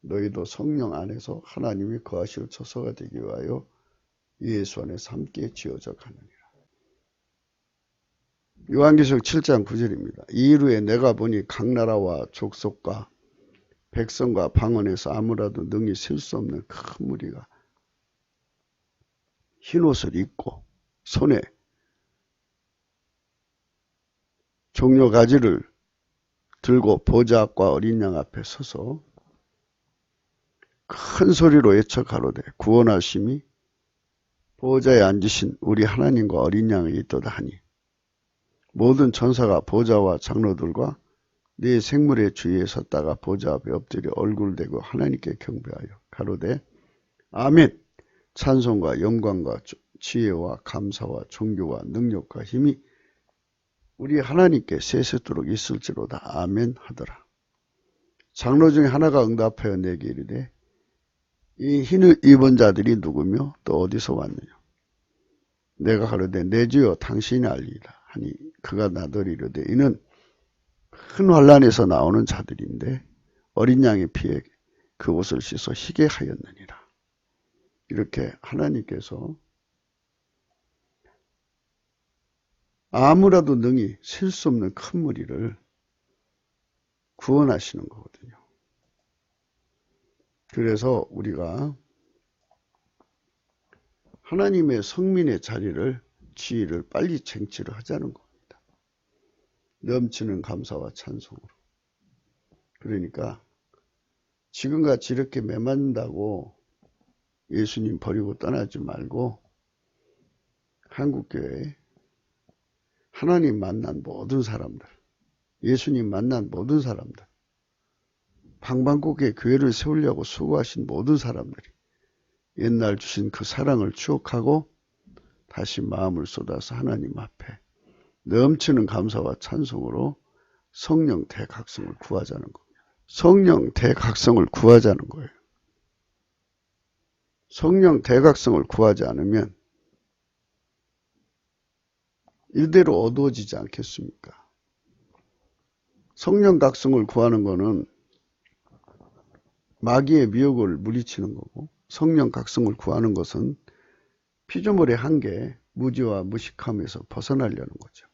너희도 성령 안에서 하나님이 거하실 처소가 되기 위하여 예수 안에서 함께 지어져 가느니라. 요한계시록 7장 9절입니다. 이후에 내가 보니 각 나라와 족속과 백성과 방언에서 아무라도 능히 셀 수 없는 큰 무리가 흰옷을 입고 손에 종려가지를 들고 보좌 앞과 어린 양 앞에 서서 큰 소리로 외쳐 가로되 구원하심이 보호자에 앉으신 우리 하나님과 어린 양에 있도다 하니 모든 천사가 보좌와 장로들과 네 생물의 주위에 섰다가 보좌 앞에 엎드려 얼굴을 대고 하나님께 경배하여 가로되 아멘. 찬송과 영광과 지혜와 감사와 존귀와 능력과 힘이 우리 하나님께 세세토록 있을지로다. 아멘 하더라. 장로 중에 하나가 응답하여 내게 이르되 이 흰 입은 자들이 누구며 또 어디서 왔느냐. 내가 가로되 내 주여 당신이 알리라 하니 그가 나더러 이르되 이는 큰 환란에서 나오는 자들인데 어린 양의 피에 그 옷을 씻어 희게 하였느니라. 이렇게 하나님께서 아무라도 능히 셀 수 없는 큰 무리를 구원하시는 거거든요. 그래서 우리가 하나님의 성민의 자리를 지위를 빨리 쟁취를 하자는 겁니다. 넘치는 감사와 찬송으로. 그러니까 지금같이 이렇게 매맞는다고 예수님 버리고 떠나지 말고 한국교회에 하나님 만난 모든 사람들, 예수님 만난 모든 사람들, 방방곡곡에 교회를 세우려고 수고하신 모든 사람들이 옛날 주신 그 사랑을 추억하고 다시 마음을 쏟아서 하나님 앞에 넘치는 감사와 찬송으로 성령 대각성을 구하자는 겁니다. 성령 대각성을 구하자는 거예요. 성령 대각성을 구하지 않으면 이대로 어두워지지 않겠습니까? 성령 각성을 구하는 것은 마귀의 미혹을 물리치는 거고 성령 각성을 구하는 것은 피조물의 한계, 무지와 무식함에서 벗어나려는 거죠.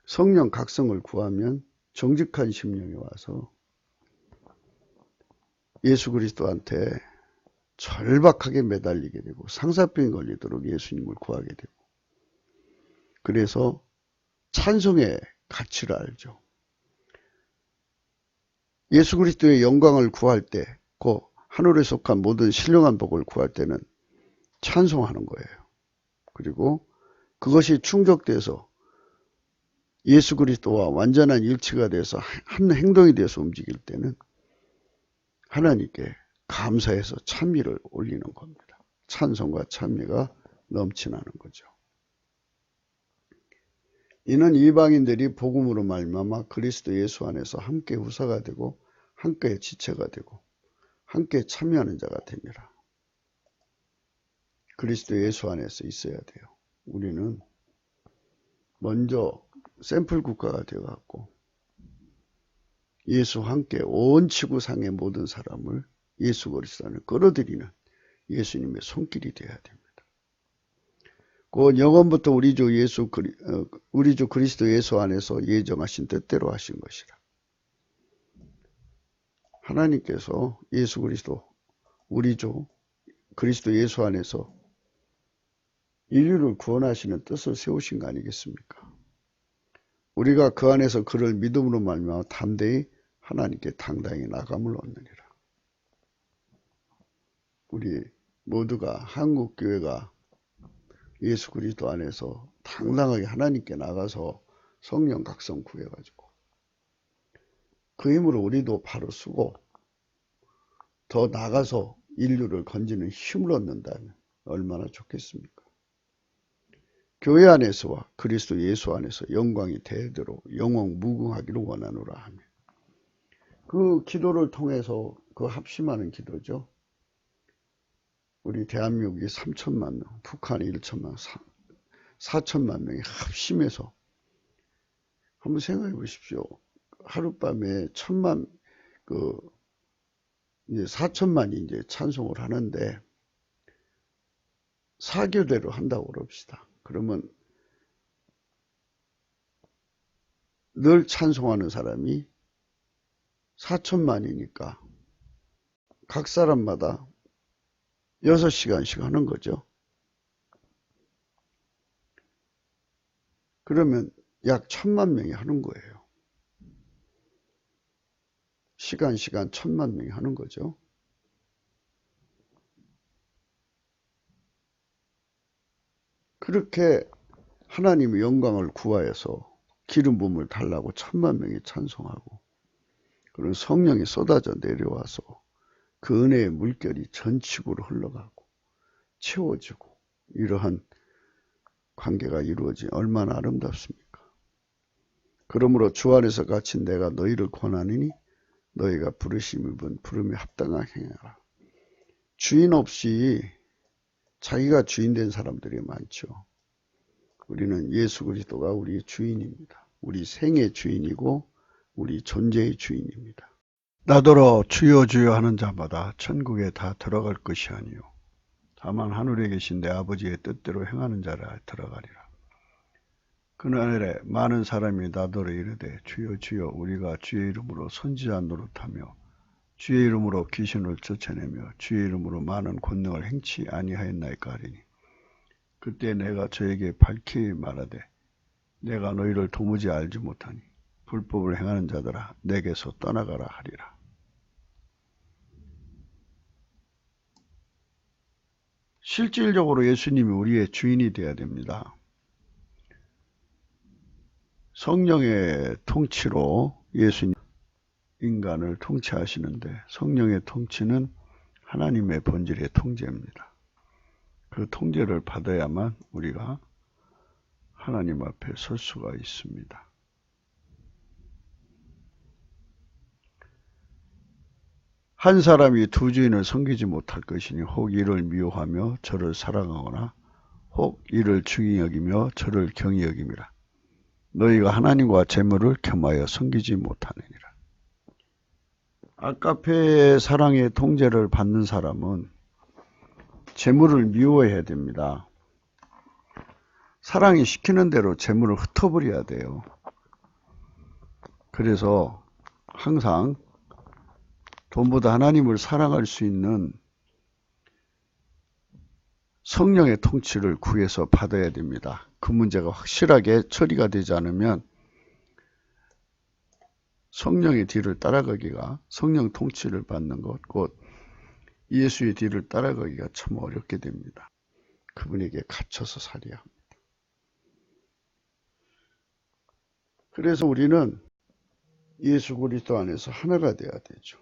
성령 각성을 구하면 정직한 심령이 와서 예수 그리스도한테 절박하게 매달리게 되고 상사병이 걸리도록 예수님을 구하게 되고 그래서 찬송의 가치를 알죠. 예수 그리스도의 영광을 구할 때, 그 하늘에 속한 모든 신령한 복을 구할 때는 찬송하는 거예요. 그리고 그것이 충족돼서 예수 그리스도와 완전한 일치가 돼서 한 행동이 돼서 움직일 때는 하나님께 감사해서 찬미를 올리는 겁니다. 찬송과 찬미가 넘쳐나는 거죠. 이는 이방인들이 복음으로 말미암아 그리스도 예수 안에서 함께 후사가 되고 함께 지체가 되고 함께 참여하는 자가 됩니다. 그리스도 예수 안에서 있어야 돼요. 우리는 먼저 샘플 국가가 되어갖고 예수와 함께 온 지구상의 모든 사람을 예수 그리스도 안에 끌어들이는 예수님의 손길이 되어야 됩니다. 그 영원부터 우리 주 그리스도 예수 안에서 예정하신 뜻대로 하신 것이라. 하나님께서 예수 그리스도 우리 주 그리스도 예수 안에서 인류를 구원하시는 뜻을 세우신 거 아니겠습니까? 우리가 그 안에서 그를 믿음으로 말미암아 담대히 하나님께 당당히 나감을 얻느니라. 우리 모두가 한국교회가 예수 그리스도 안에서 당당하게 하나님께 나가서 성령 각성 구해가지고 그 힘으로 우리도 바로 쓰고 더 나가서 인류를 건지는 힘을 얻는다면 얼마나 좋겠습니까? 교회 안에서와 그리스도 예수 안에서 영광이 대대로 영원 무궁하기를 원하노라 하며 그 기도를 통해서 그 합심하는 기도죠. 우리 대한민국이 3천만 명, 북한이 1천만, 4천만 명이 합심해서 한번 생각해 보십시오. 하룻밤에 이제 4천만이 이제 찬송을 하는데 사교대로 한다고 그럽시다. 그러면 늘 찬송하는 사람이 4천만이니까 각 사람마다 6시간씩 하는 거죠. 그러면 약 1,000만 명이 하는 거예요. 시간 1000만 명이 하는 거죠. 그렇게 하나님의 영광을 구하여서 기름 부음을 달라고 1000만 명이 찬송하고, 그런 성령이 쏟아져 내려와서 그 은혜의 물결이 전축으로 흘러가고 채워지고, 이러한 관계가 이루어지 얼마나 아름답습니까? 그러므로 주 안에서 갇힌 내가 너희를 권하느니 너희가 부르심 입은 부름에 합당하게 행하라. 주인 없이 자기가 주인 된 사람들이 많죠. 우리는 예수 그리스도가 우리의 주인입니다. 우리 생의 주인이고 우리 존재의 주인입니다. 나더러 주여 주여 하는 자마다 천국에 다 들어갈 것이 아니요 다만 하늘에 계신 내 아버지의 뜻대로 행하는 자라 들어가리라. 그날에 많은 사람이 나더러 이르되 주여 주여 우리가 주의 이름으로 선지자 노릇하며 주의 이름으로 귀신을 쫓아내며 주의 이름으로 많은 권능을 행치 아니하였나이까 하리니, 그때 내가 저에게 밝히 말하되 내가 너희를 도무지 알지 못하니 불법을 행하는 자들아 내게서 떠나가라 하리라. 실질적으로 예수님이 우리의 주인이 되어야 됩니다. 성령의 통치로 예수님 인간을 통치하시는데, 성령의 통치는 하나님의 본질의 통제입니다. 그 통제를 받아야만 우리가 하나님 앞에 설 수가 있습니다. 한 사람이 두 주인을 섬기지 못할 것이니 혹 이를 미워하며 저를 사랑하거나 혹 이를 중히 여기며 저를 경히 여김이라. 너희가 하나님과 재물을 겸하여 섬기지 못하느니라. 아가페의 사랑의 통제를 받는 사람은 재물을 미워해야 됩니다. 사랑이 시키는 대로 재물을 흩어버려야 돼요. 그래서 항상 돈보다 하나님을 사랑할 수 있는 성령의 통치를 구해서 받아야 됩니다. 그 문제가 확실하게 처리가 되지 않으면 성령의 뒤를 따라가기가, 성령 통치를 받는 것, 곧 예수의 뒤를 따라가기가 참 어렵게 됩니다. 그분에게 갇혀서 살아야 합니다. 그래서 우리는 예수 그리스도 안에서 하나가 되어야 되죠.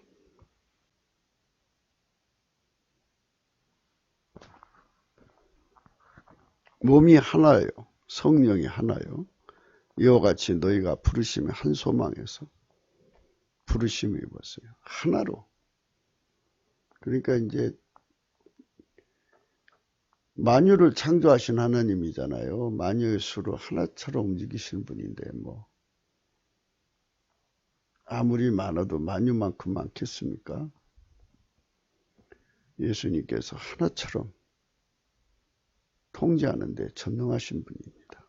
몸이 하나예요. 성령이 하나요. 이와 같이 너희가 부르심의 한 소망에서 부르심을 입었어요. 하나로. 그러니까 이제 만유를 창조하신 하나님이잖아요. 만유의 수로 하나처럼 움직이시는 분인데 뭐 아무리 많아도 만유만큼 많겠습니까? 예수님께서 하나처럼 통제하는 데 전능하신 분입니다.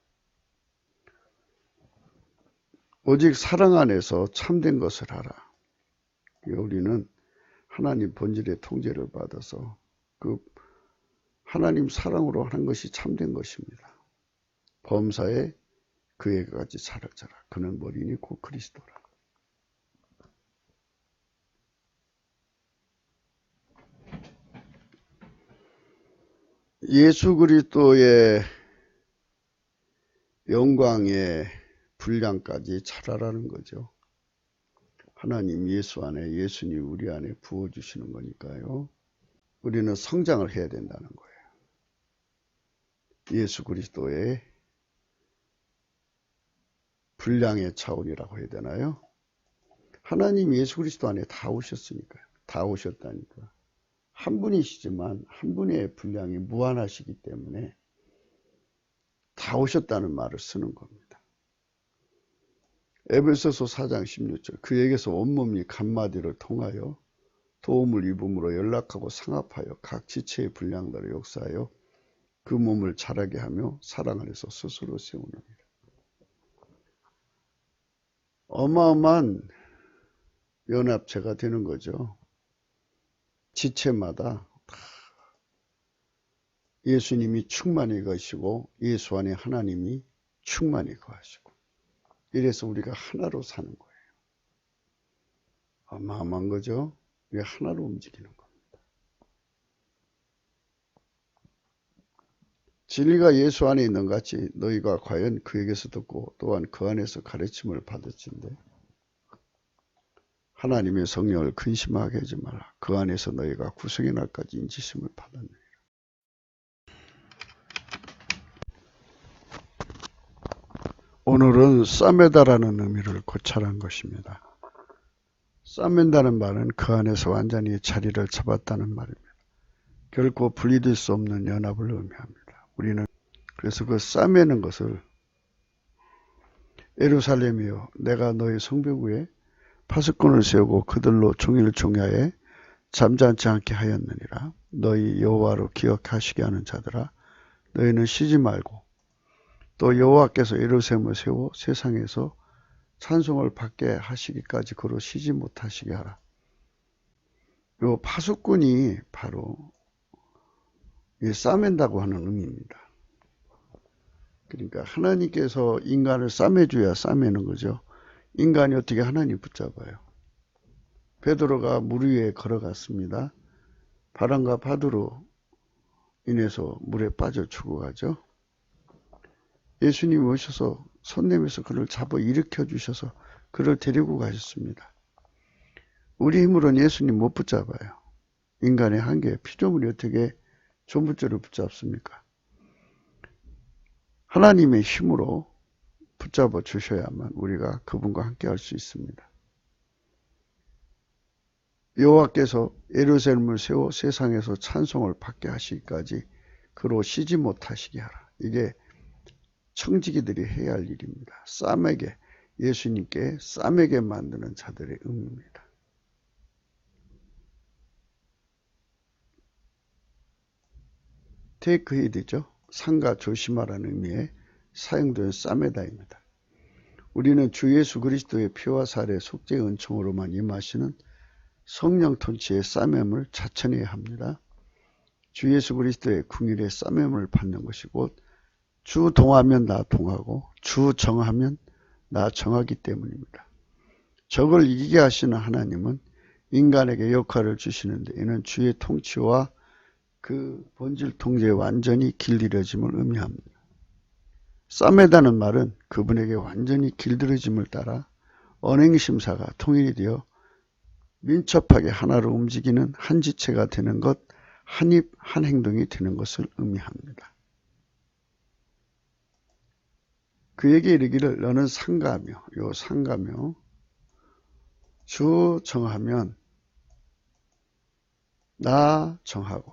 오직 사랑 안에서 참된 것을 하라. 우리는 하나님 본질의 통제를 받아서 그 하나님 사랑으로 하는 것이 참된 것입니다. 범사에 그에게 같이 살아자라. 그는 머리니 곧 그리스도라. 예수 그리스도의 영광의 분량까지 차라라는 거죠. 하나님 예수 안에, 예수님 우리 안에 부어주시는 거니까요. 우리는 성장을 해야 된다는 거예요. 예수 그리스도의 분량의 차원이라고 해야 되나요? 하나님 예수 그리스도 안에 다 오셨으니까요. 다 오셨다니까. 한 분이시지만 한 분의 분량이 무한하시기 때문에 다 오셨다는 말을 쓰는 겁니다. 에베소서 4장 16절 그에게서 온몸이 간마디를 통하여 도움을 입음으로 연락하고 상합하여 각 지체의 분량대로 역사하여 그 몸을 자라게 하며 사랑 안에서 스스로 세우느니라. 어마어마한 연합체가 되는 거죠. 지체마다 예수님이 충만히 거하시고 예수 안에 하나님이 충만히 거하시고, 이래서 우리가 하나로 사는 거예요. 어마어마한 거죠. 이게 하나로 움직이는 겁니다. 진리가 예수 안에 있는 것 같이 너희가 과연 그에게서 듣고 또한 그 안에서 가르침을 받을진대 하나님의 성령을 근심하게 하지 말라. 그 안에서 너희가 구속의 날까지 인치심을 받았느니라. 오늘은 싸매다라는 의미를 고찰한 것입니다. 싸맨다는 말은 그 안에서 완전히 자리를 잡았다는 말입니다. 결코 분리될 수 없는 연합을 의미합니다. 우리는 그래서 그 싸매는 것을 예루살렘이여 내가 너희 성벽 위에 파수꾼을 세우고 그들로 종일 종야에 잠잠치 않게 하였느니라. 너희 여호와로 기억하시게 하는 자들아 너희는 쉬지 말고 또 여호와께서 예루살렘을 세워 세상에서 찬송을 받게 하시기까지 그로 쉬지 못하시게 하라. 요 파수꾼이 바로 싸맨다고 하는 의미입니다. 그러니까 하나님께서 인간을 싸매줘야 싸매는 거죠. 인간이 어떻게 하나님 붙잡아요. 베드로가 물 위에 걸어갔습니다. 바람과 파도로 인해서 물에 빠져 죽어가죠. 예수님이 오셔서 손 내밀어서 그를 잡아 일으켜 주셔서 그를 데리고 가셨습니다. 우리 힘으로는 예수님 못 붙잡아요. 인간의 한계, 피조물이 어떻게 조물주를 붙잡습니까? 하나님의 힘으로 붙잡아 주셔야만 우리가 그분과 함께 할 수 있습니다. 여호와께서 예루살렘을 세워 세상에서 찬송을 받게 하시기까지 그로 쉬지 못하시게 하라. 이게 청지기들이 해야 할 일입니다. 싸매게, 예수님께 싸매게 만드는 자들의 의미입니다. 테이크 히드죠. 삼가 조심하라는 의미의 사용된 싸매다입니다. 우리는 주 예수 그리스도의 피와 살의 속죄의 은총으로만 임하시는 성령 통치의 싸매음을 자천해야 합니다. 주 예수 그리스도의 궁일의 싸매음을 받는 것이 곧 주 동하면 나 동하고 주 정하면 나 정하기 때문입니다. 적을 이기게 하시는 하나님은 인간에게 역할을 주시는데 이는 주의 통치와 그 본질 통제에 완전히 길들여짐을 의미합니다. 싸매다는 말은 그분에게 완전히 길들여짐을 따라 언행심사가 통일이 되어 민첩하게 하나로 움직이는 한 지체가 되는 것, 한 입, 한 행동이 되는 것을 의미합니다. 그에게 이르기를 너는 상가며 요 상가며 주 정하면 나 정하고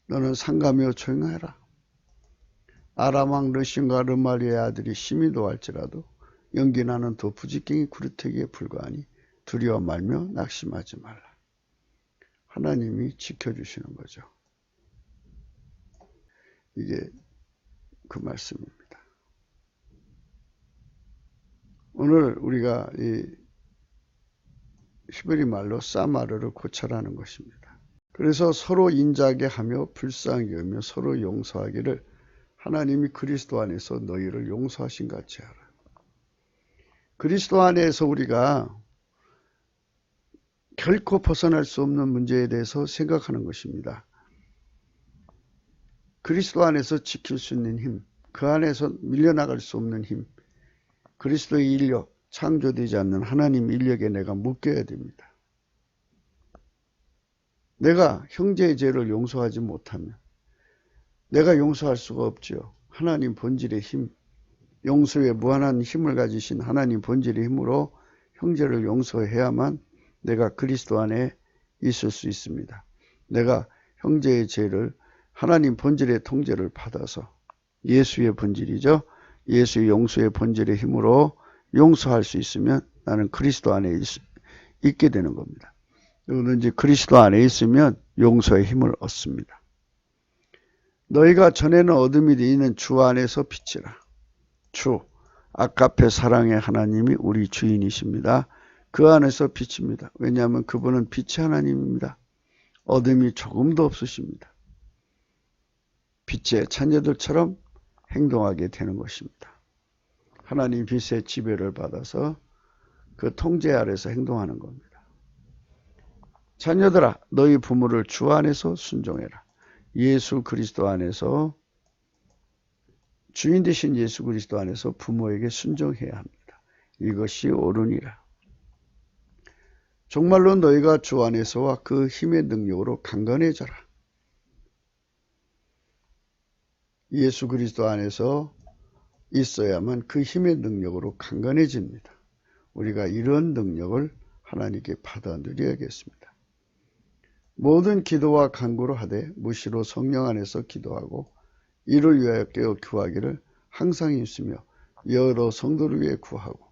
너는 상가며 조용하라. 아람왕 르신과 르말리의 아들이 시미도 할지라도 연기나는 도 부지깽이 구르테기에 불과하니 두려워 말며 낙심하지 말라. 하나님이 지켜주시는 거죠. 이게 그 말씀입니다. 오늘 우리가 이 히브리 말로 사마르를 고찰하는 것입니다. 그래서 서로 인자하게 하며 불쌍히 여기며 서로 용서하기를 하나님이 그리스도 안에서 너희를 용서하신 같이 하라. 그리스도 안에서 우리가 결코 벗어날 수 없는 문제에 대해서 생각하는 것입니다. 그리스도 안에서 지킬 수 있는 힘, 그 안에서 밀려나갈 수 없는 힘, 그리스도의 인력, 창조되지 않는 하나님 인력에 내가 묶여야 됩니다. 내가 형제의 죄를 용서하지 못하면 내가 용서할 수가 없지요. 하나님 본질의 힘, 용서에 무한한 힘을 가지신 하나님 본질의 힘으로 형제를 용서해야만 내가 그리스도 안에 있을 수 있습니다. 내가 형제의 죄를 하나님 본질의 통제를 받아서 예수의 본질이죠. 예수의 용서의 본질의 힘으로 용서할 수 있으면 나는 그리스도 안에 있게 되는 겁니다. 누구든지 그리스도 안에 있으면 용서의 힘을 얻습니다. 너희가 전에는 어둠이 되는 주 안에서 빛이라. 주, 아카페 사랑의 하나님이 우리 주인이십니다. 그 안에서 빛입니다. 왜냐하면 그분은 빛의 하나님입니다. 어둠이 조금도 없으십니다. 빛의 자녀들처럼 행동하게 되는 것입니다. 하나님 빛의 지배를 받아서 그 통제 아래서 행동하는 겁니다. 자녀들아 너희 부모를 주 안에서 순종해라. 예수 그리스도 안에서 주인 되신 예수 그리스도 안에서 부모에게 순종해야 합니다. 이것이 옳으니라. 정말로 너희가 주 안에서와 그 힘의 능력으로 강건해져라. 예수 그리스도 안에서 있어야만 그 힘의 능력으로 강건해집니다. 우리가 이런 능력을 하나님께 받아 누려야겠습니다. 모든 기도와 간구로 하되 무시로 성령 안에서 기도하고 이를 위하여 깨어 구하기를 항상 있으며 여러 성도를 위해 구하고.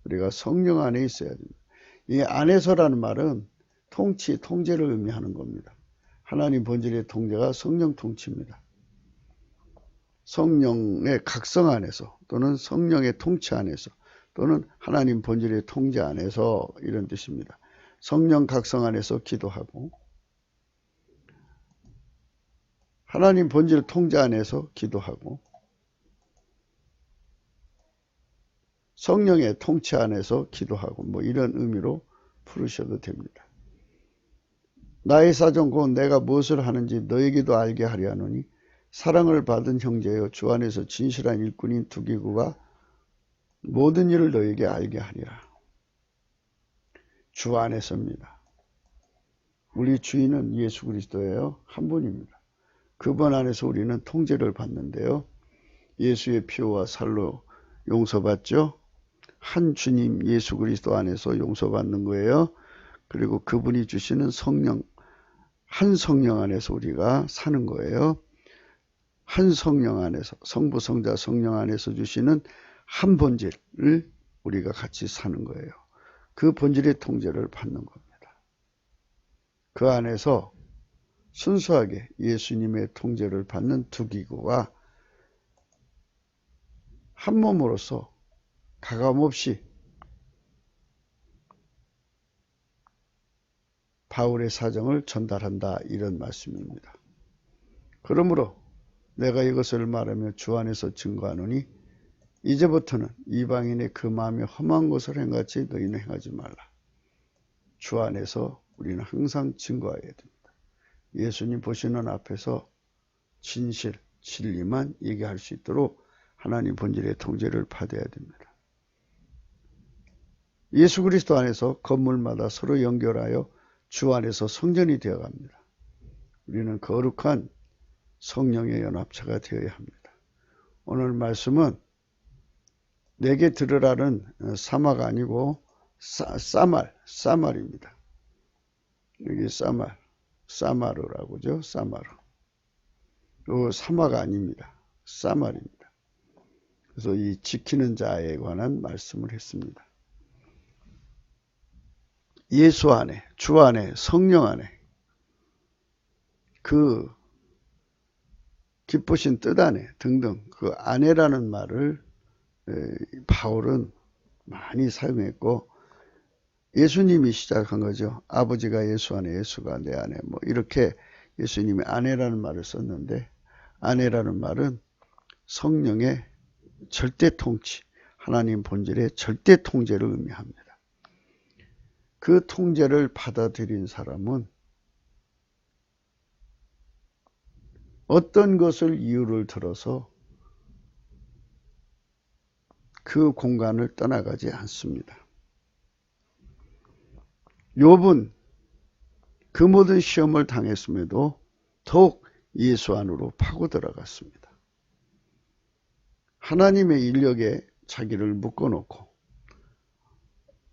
우리가 성령 안에 있어야 됩니다. 이 안에서라는 말은 통치, 통제를 의미하는 겁니다. 하나님 본질의 통제가 성령 통치입니다. 성령의 각성 안에서 또는 성령의 통치 안에서 또는 하나님 본질의 통제 안에서 이런 뜻입니다. 성령 각성 안에서 기도하고 하나님 본질 통제 안에서 기도하고 성령의 통치 안에서 기도하고 뭐 이런 의미로 부르셔도 됩니다. 나의 사정 곧 내가 무엇을 하는지 너에게도 알게 하려 하노니 사랑을 받은 형제여 주 안에서 진실한 일꾼인 두기구가 모든 일을 너에게 알게 하리라. 주 안에서입니다. 우리 주인은 예수 그리스도예요. 한 분입니다. 그분 안에서 우리는 통제를 받는데요. 예수의 피와 살로 용서받죠. 한 주님 예수 그리스도 안에서 용서받는 거예요. 그리고 그분이 주시는 성령, 한 성령 안에서 우리가 사는 거예요. 한 성령 안에서, 성부, 성자, 성령 안에서 주시는 한 본질을 우리가 같이 사는 거예요. 그 본질의 통제를 받는 겁니다. 그 안에서 순수하게 예수님의 통제를 받는 두 기구가 한 몸으로서 가감없이 바울의 사정을 전달한다 이런 말씀입니다. 그러므로 내가 이것을 말하며 주 안에서 증거하노니 이제부터는 이방인의 그 마음에 험한 것을 행같이 너희는 행하지 말라. 주 안에서 우리는 항상 증거해야 됩니다. 예수님 보시는 앞에서 진실, 진리만 얘기할 수 있도록 하나님 본질의 통제를 받아야 됩니다. 예수 그리스도 안에서 건물마다 서로 연결하여 주 안에서 성전이 되어갑니다. 우리는 거룩한 성령의 연합체가 되어야 합니다. 오늘 말씀은 내게 들으라는 사마가 아니고 사말입니다. 여기 사마르라고죠. 사마르. 사마가 아닙니다. 사말입니다. 그래서 이 지키는 자에 관한 말씀을 했습니다. 예수 안에, 주 안에, 성령 안에 그 기쁘신 뜻 안에 등등 그 안에라는 말을 바울은 많이 사용했고 예수님이 시작한 거죠. 아버지가 예수 안에, 예수가 내 안에 뭐 이렇게 예수님이 안에라는 말을 썼는데 안에라는 말은 성령의 절대 통치, 하나님 본질의 절대 통제를 의미합니다. 그 통제를 받아들인 사람은 어떤 것을 이유를 들어서 그 공간을 떠나가지 않습니다. 욥은 그 모든 시험을 당했음에도 더욱 예수 안으로 파고 들어갔습니다. 하나님의 인력에 자기를 묶어놓고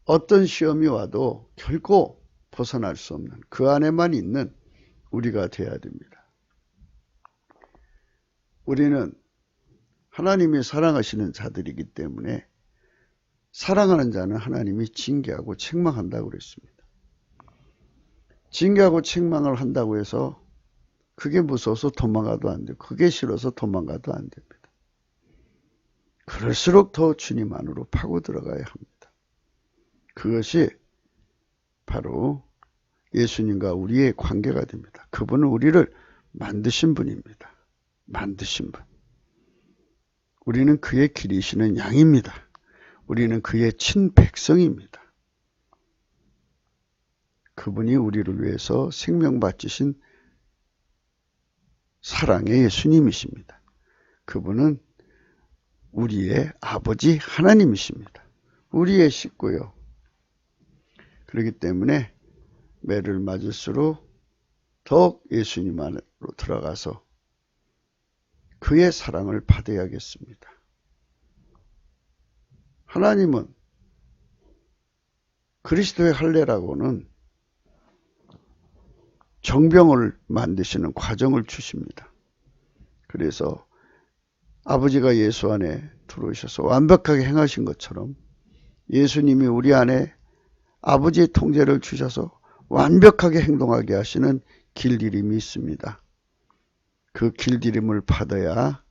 어떤 시험이 와도 결코 벗어날 수 없는 그 안에만 있는 우리가 되어야 됩니다. 우리는 하나님이 사랑하시는 자들이기 때문에 사랑하는 자는 하나님이 징계하고 책망한다고 그랬습니다. 징계하고 책망을 한다고 해서 그게 무서워서 도망가도 안 되고 그게 싫어서 도망가도 안 됩니다. 그럴수록 더 주님 안으로 파고 들어가야 합니다. 그것이 바로 예수님과 우리의 관계가 됩니다. 그분은 우리를 만드신 분입니다. 만드신 분. 우리는 그의 기르시는 양입니다. 우리는 그의 친백성입니다. 그분이 우리를 위해서 생명 바치신 사랑의 예수님이십니다. 그분은 우리의 아버지 하나님이십니다. 우리의 식구요. 그렇기 때문에 매를 맞을수록 더욱 예수님 안으로 들어가서 그의 사랑을 받아야겠습니다. 하나님은 그리스도의 할례라고는 정병을 만드시는 과정을 주십니다. 그래서 아버지가 예수 안에 들어오셔서 완벽하게 행하신 것처럼 예수님이 우리 안에 아버지의 통제를 주셔서 완벽하게 행동하게 하시는 길들임이 있습니다. 그 길들임을 받아야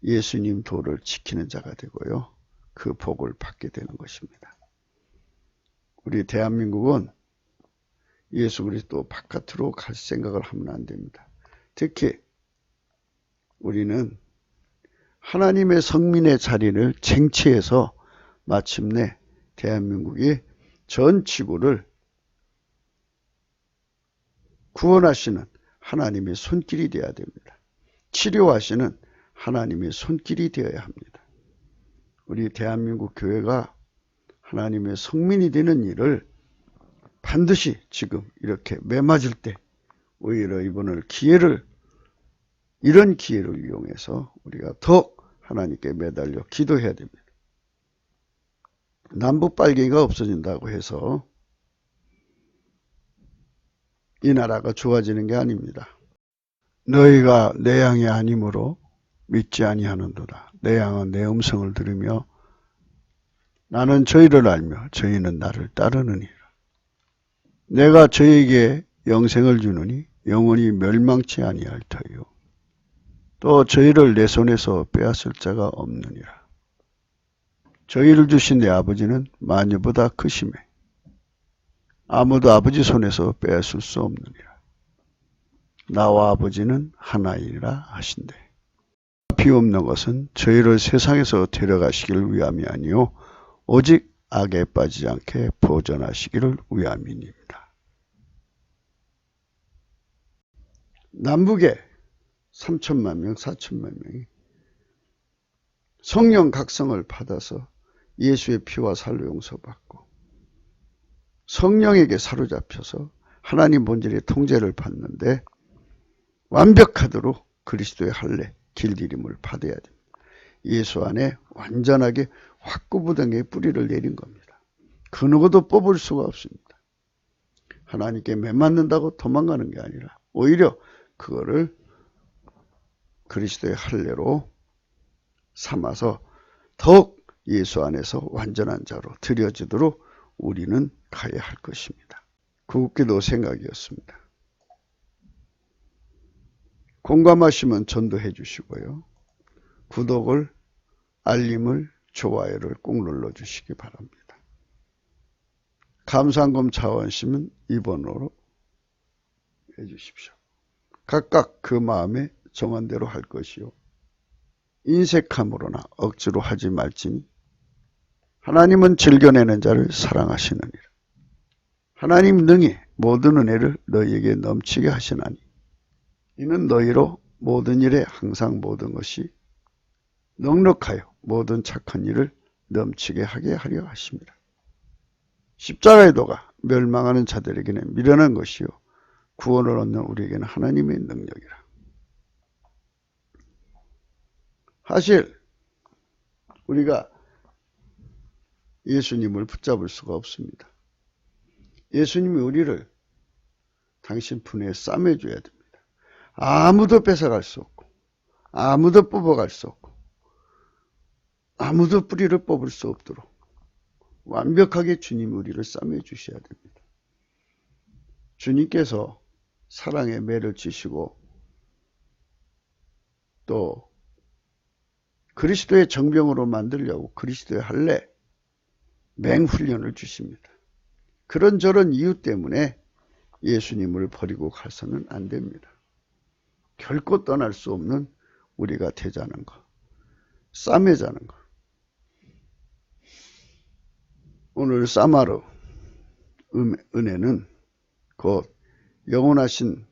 예수님 도를 지키는 자가 되고요. 그 복을 받게 되는 것입니다. 우리 대한민국은 예수 그리스도 바깥으로 갈 생각을 하면 안 됩니다. 특히 우리는 하나님의 성민의 자리를 쟁취해서 마침내 대한민국이 전 지구를 구원하시는 하나님의 손길이 되어야 됩니다. 치료하시는 하나님의 손길이 되어야 합니다. 우리 대한민국 교회가 하나님의 성민이 되는 일을 반드시 지금 이렇게 매맞을 때 오히려 이번 이런 기회를 이용해서 우리가 더 하나님께 매달려 기도해야 됩니다. 남북 빨갱이가 없어진다고 해서 이 나라가 좋아지는 게 아닙니다. 너희가 내 양이 아니므로 믿지 아니하는도다. 내 양은 내 음성을 들으며 나는 저희를 알며 저희는 나를 따르느니라. 내가 저희에게 영생을 주느니 영원히 멸망치 아니할 터요. 또 저희를 내 손에서 빼앗을 자가 없느니라. 저희를 주신 내 아버지는 마녀보다 크심에 아무도 아버지 손에서 빼앗을 수 없느니라. 나와 아버지는 하나이라 하신대. 비옵는 것은 저희를 세상에서 데려가시기를 위함이 아니요 오직 악에 빠지지 않게 보존하시기를 위함이니이다. 남북에 3천만 명, 4천만 명이 성령 각성을 받아서 예수의 피와 살로 용서받고 성령에게 사로잡혀서 하나님 본질의 통제를 받는데 완벽하도록 그리스도의 할례, 길들임을 받아야 됩니다. 예수 안에 완전하게 확고부동의 뿌리를 내린 겁니다. 그 누구도 뽑을 수가 없습니다. 하나님께 매맞는다고 도망가는 게 아니라 오히려 그거를 그리스도의 할례로 삼아서 더욱 예수 안에서 완전한 자로 드려지도록 우리는 가야 할 것입니다. 구국기도 생각이었습니다. 공감하시면 전도해 주시고요. 구독을, 알림을, 좋아요를 꼭 눌러주시기 바랍니다. 감사한금 차원심은 2번으로 해주십시오. 각각 그 마음에 정한 대로 할 것이요. 인색함으로나 억지로 하지 말지니 하나님은 즐겨내는 자를 사랑하시느니라. 하나님 능히 모든 은혜를 너희에게 넘치게 하시나니 이는 너희로 모든 일에 항상 모든 것이 넉넉하여 모든 착한 일을 넘치게 하게 하려 하십니다. 십자가의 도가 멸망하는 자들에게는 미련한 것이요 구원을 얻는 우리에게는 하나님의 능력이라. 사실 우리가 예수님을 붙잡을 수가 없습니다. 예수님이 우리를 당신 품에 싸매줘야 됩니다. 아무도 뺏어갈 수 없고 아무도 뽑아갈 수 없고 아무도 뿌리를 뽑을 수 없도록 완벽하게 주님이 우리를 싸매주셔야 됩니다. 주님께서 사랑의 매를 지시고 또 그리스도의 정병으로 만들려고 그리스도의 할례 맹훈련을 주십니다. 그런저런 이유 때문에 예수님을 버리고 가서는 안 됩니다. 결코 떠날 수 없는 우리가 되자는 것, 싸매자는 것. 오늘 사마르 은혜는 곧 영원하신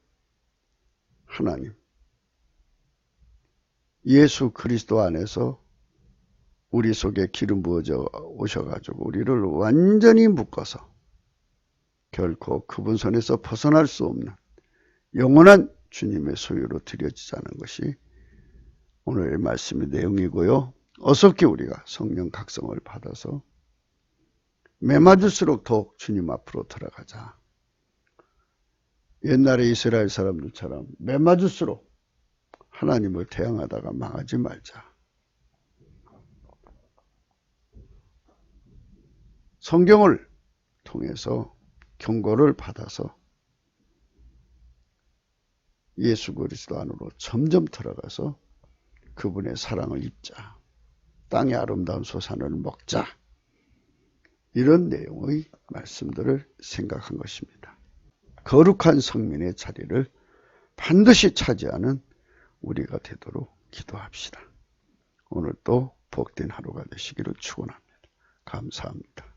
하나님 예수 그리스도 안에서 우리 속에 기름 부어져 오셔가지고 우리를 완전히 묶어서 결코 그분 손에서 벗어날 수 없는 영원한 주님의 소유로 드려지자는 것이 오늘의 말씀의 내용이고요. 어설게 우리가 성령 각성을 받아서 매맞을수록 더욱 주님 앞으로 들어가자. 옛날에 이스라엘 사람들처럼 매맞을수록 하나님을 대항하다가 망하지 말자. 성경을 통해서 경고를 받아서 예수 그리스도 안으로 점점 들어가서 그분의 사랑을 입자. 땅의 아름다운 소산을 먹자. 이런 내용의 말씀들을 생각한 것입니다. 거룩한 성민의 자리를 반드시 차지하는 우리가 되도록 기도합시다. 오늘도 복된 하루가 되시기를 축원합니다. 감사합니다.